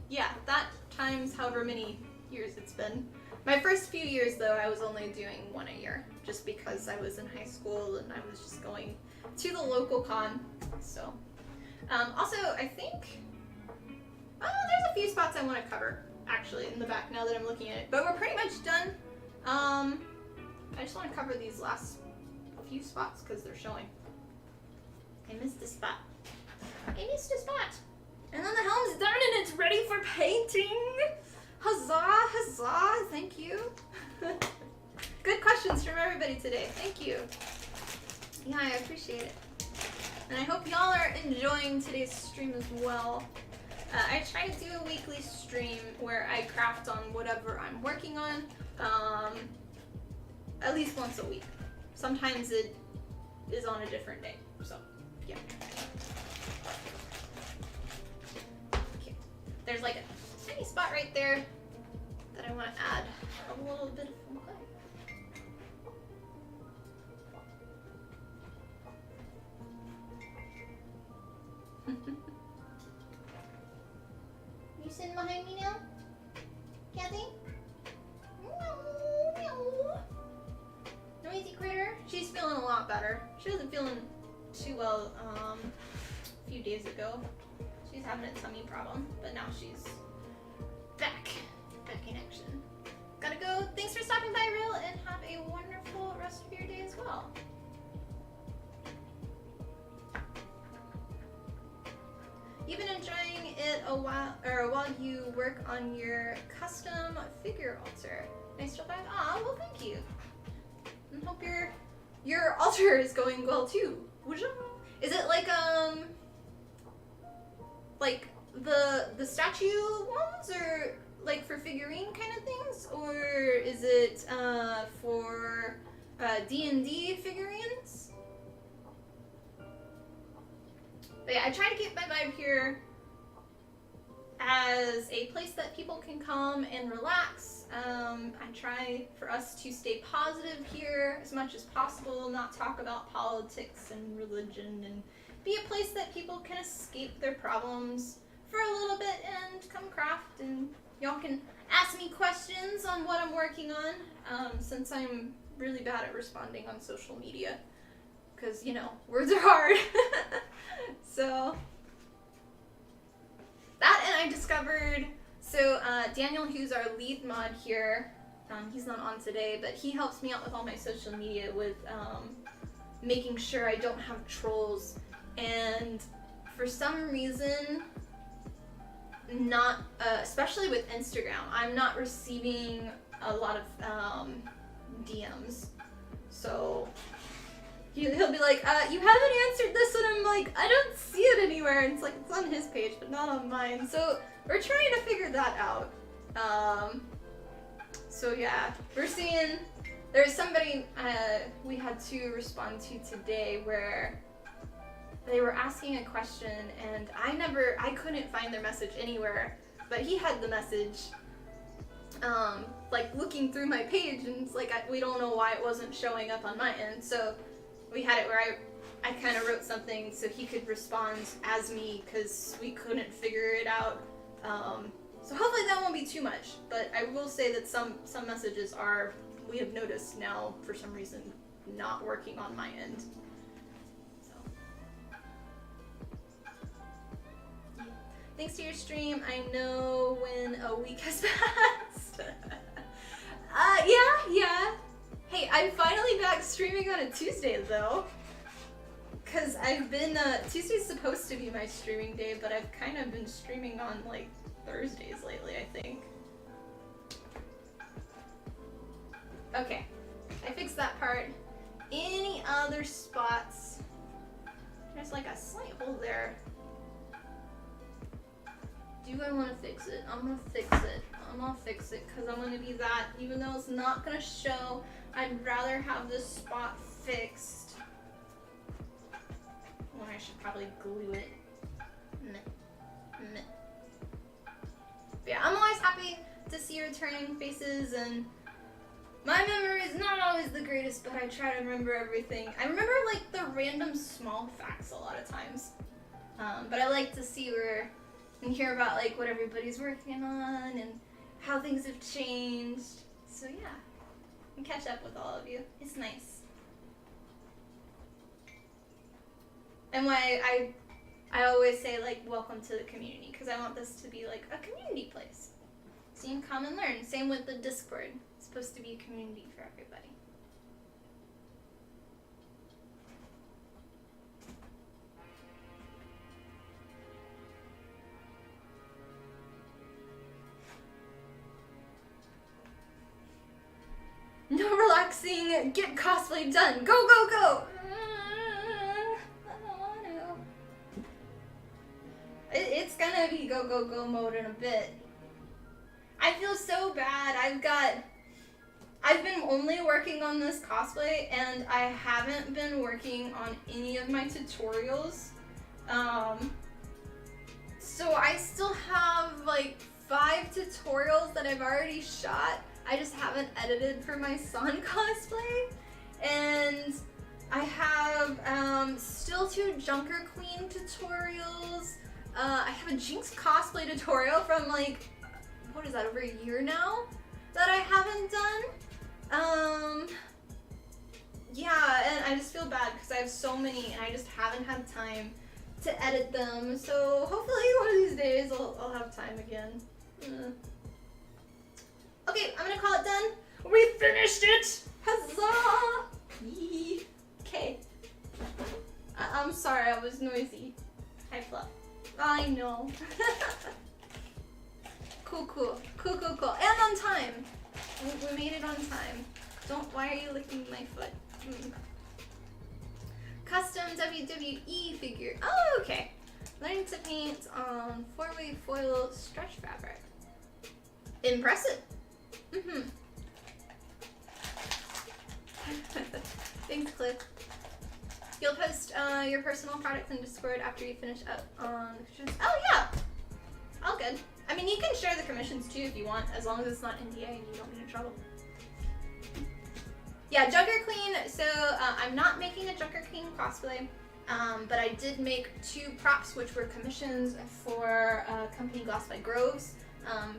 yeah, that times however many years it's been. My first few years though, I was only doing 1 a year, just because I was in high school and I was just going to the local con. So, also I think, there's a few spots I want to cover actually in the back now that I'm looking at it, but we're pretty much done. I just want to cover these last few spots because they're showing. I missed a spot. I missed a spot. And then the helm's done and it's ready for painting. Huzzah, huzzah, thank you. Good questions from everybody today, thank you. Yeah, I appreciate it. And I hope y'all are enjoying today's stream as well. I try to do a weekly stream where I craft on whatever I'm working on, at least once a week. Sometimes it is on a different day, so yeah. Okay. There's like a tiny spot right there that I want to add a little bit of clay. You sitting behind me now, Kathy? Noisy critter. She's feeling a lot better. She wasn't feeling too well a few days ago. She's having a tummy problem, but now she's back in action. Gotta go. Thanks for stopping by, Real, and have a wonderful rest of your day as well. You've been enjoying it while you work on your custom figure altar. Nice to find. Aw, well, thank you. And hope your altar is going well too. Is it like the statue ones, or like for figurine kind of things, or is it for D&D figurines? But yeah, I try to keep my vibe here as a place that people can come and relax. I try for us to stay positive here as much as possible, not talk about politics and religion, and be a place that people can escape their problems for a little bit and come craft, and y'all can ask me questions on what I'm working on, since I'm really bad at responding on social media, because, you know, words are hard. So that, and I discovered, so Daniel, who's our lead mod here, he's not on today, but he helps me out with all my social media with making sure I don't have trolls, and for some reason, not, especially with Instagram, I'm not receiving a lot of DMs, so he'll be like, you haven't answered this, and I'm like, I don't see it anywhere, and it's like, it's on his page, but not on mine, so we're trying to figure that out. So yeah, we're seeing, there's somebody we had to respond to today where they were asking a question, and I couldn't find their message anywhere, but he had the message, like looking through my page, and it's like, we don't know why it wasn't showing up on my end, so we had it where I kind of wrote something so he could respond as me, because we couldn't figure it out. So hopefully that won't be too much, but I will say that some messages are, we have noticed now for some reason, not working on my end. So yeah. Thanks to your stream, I know when a week has passed. Yeah. Hey, I'm finally back streaming on a Tuesday though, because I've been, Tuesday's supposed to be my streaming day, but I've kind of been streaming on, like, Thursdays lately, I think. Okay, I fixed that part. Any other spots? There's like a slight hole there. Do I want to fix it? I'm gonna fix it. I'm gonna fix it because I'm gonna be that. Even though it's not gonna show, I'd rather have this spot fixed. Well, I should probably glue it. Meh. Meh. But yeah, I'm always happy to see returning faces, and my memory is not always the greatest, but I try to remember everything. I remember like the random small facts a lot of times, but I like to see where and hear about like what everybody's working on and how things have changed. So yeah, and catch up with all of you. It's nice. And why I always say like welcome to the community, because I want this to be like a community place. So you can come and learn. Same with the Discord. It's supposed to be a community for everybody. No relaxing, get cosplay done. Go, go, go! I don't want to. It's gonna be go, go, go mode in a bit. I feel so bad. I've been only working on this cosplay, and I haven't been working on any of my tutorials. So I still have like 5 tutorials that I've already shot. I just haven't edited for my son cosplay. And I have still 2 Junker Queen tutorials. I have a Jinx cosplay tutorial from like, what is that, over a year now that I haven't done. Yeah, and I just feel bad because I have so many and I just haven't had time to edit them. So hopefully one of these days I'll have time again. Okay, I'm gonna call it done. We finished it! Huzzah! Yee. Okay. I'm sorry, I was noisy. Hi, Fluff. I know. Cool, cool. Cool, cool, cool. And on time. We made it on time. Why are you licking my foot? Custom WWE figure. Oh, okay. Learning to paint on 4-way foil stretch fabric. Impressive. Thanks, Cliff. You'll post your personal products in Discord after you finish up on the commissions. Oh yeah! All good. I mean, you can share the commissions too if you want, as long as it's not NDA and you don't get in trouble. Yeah, Junker Queen. So I'm not making a Junker Queen cosplay, but I did make 2 props which were commissions for a company, Gloss by Groves.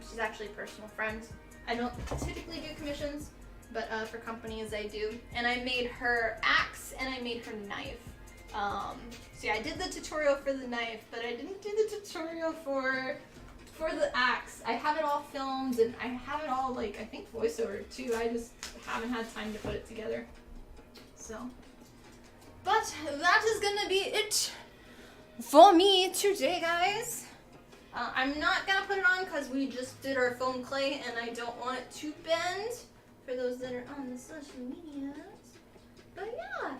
She's actually a personal friend. I don't typically do commissions, but for companies I do. And I made her axe and I made her knife. So yeah, I did the tutorial for the knife, but I didn't do the tutorial for the axe. I have it all filmed and I have it all, like, I think voiceover too. I just haven't had time to put it together. So, but that is gonna be it for me today, guys. I'm not gonna put it on because we just did our foam clay and I don't want it to bend for those that are on the social medias. But yeah,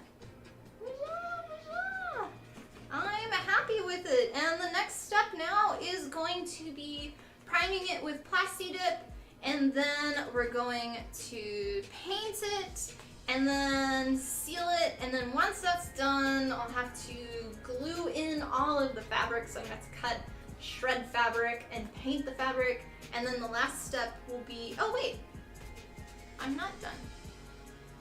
I'm happy with it. And the next step now is going to be priming it with Plasti Dip, and then we're going to paint it and then seal it. And then once that's done, I'll have to glue in all of the fabric. So I'm gonna have to cut, shred fabric and paint the fabric, and then the last step will be, oh wait, I'm not done.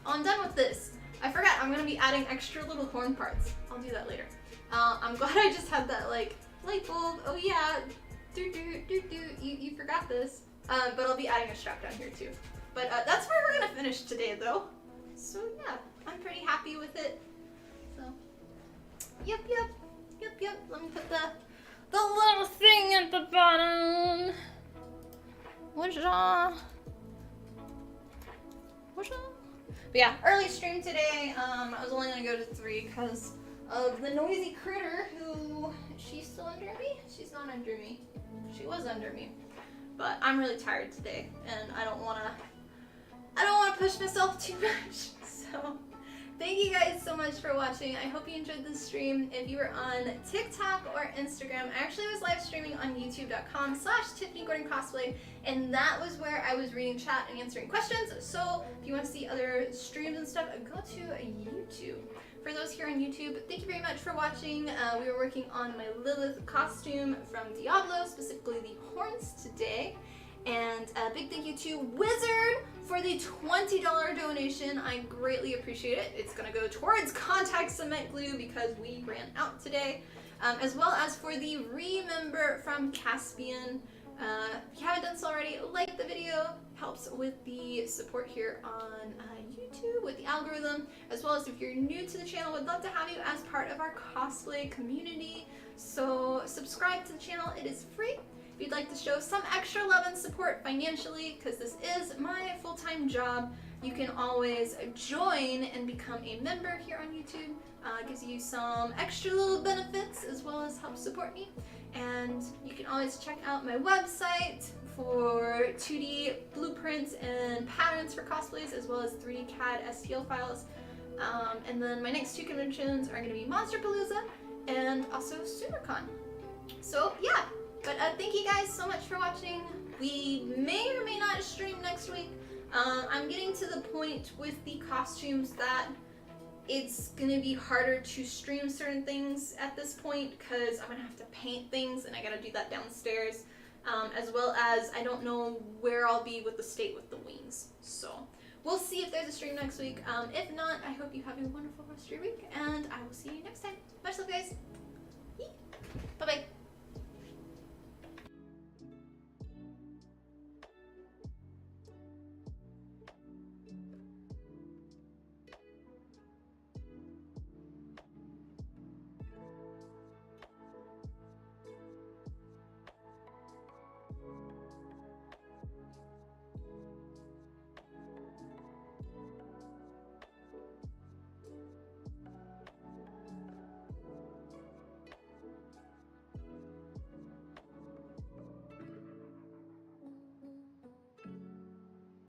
Oh, I'm done with this. I forgot, I'm gonna be adding extra little horn parts. I'll do that later. I'm glad I just had that like light bulb. Oh yeah, you forgot this. But I'll be adding a strap down here too. But that's where we're gonna finish today though. So yeah, I'm pretty happy with it. So, yep. Let me put the little thing at the bottom. What's up? But yeah, early stream today. I was only gonna go to 3 because of the noisy critter who, she's still under me? She's not under me. She was under me. But I'm really tired today and I don't wanna push myself too much. So thank you guys so much for watching. I hope you enjoyed this stream. If you were on TikTok or Instagram, I actually was live streaming on youtube.com/TiffanyGordonCosplay, and that was where I was reading chat and answering questions. So if you want to see other streams and stuff, go to YouTube. For those here on YouTube, thank you very much for watching. We were working on my Lilith costume from Diablo, specifically the horns today. And a big thank you to Wizard for the $20 donation. I greatly appreciate it. It's gonna go towards contact cement glue because we ran out today. As well as for the Remember from Caspian. If you haven't done so already, like the video. Helps with the support here on YouTube, with the algorithm. As well as if you're new to the channel, would love to have you as part of our cosplay community. So subscribe to the channel, it is free. If you'd like to show some extra love and support financially, because this is my full-time job, you can always join and become a member here on YouTube. Gives you some extra little benefits as well as help support me. And you can always check out my website for 2D blueprints and patterns for cosplays, as well as 3D CAD STL files. And then my next two conventions are going to be Monsterpalooza and also SuperCon. So yeah. But thank you guys so much for watching. We may or may not stream next week. I'm getting to the point with the costumes that it's gonna be harder to stream certain things at this point because I'm gonna have to paint things and I gotta do that downstairs. As well as I don't know where I'll be with the state with the wings. So we'll see if there's a stream next week. If not, I hope you have a wonderful rest of your week and I will see you next time. Much love, guys. Bye-bye.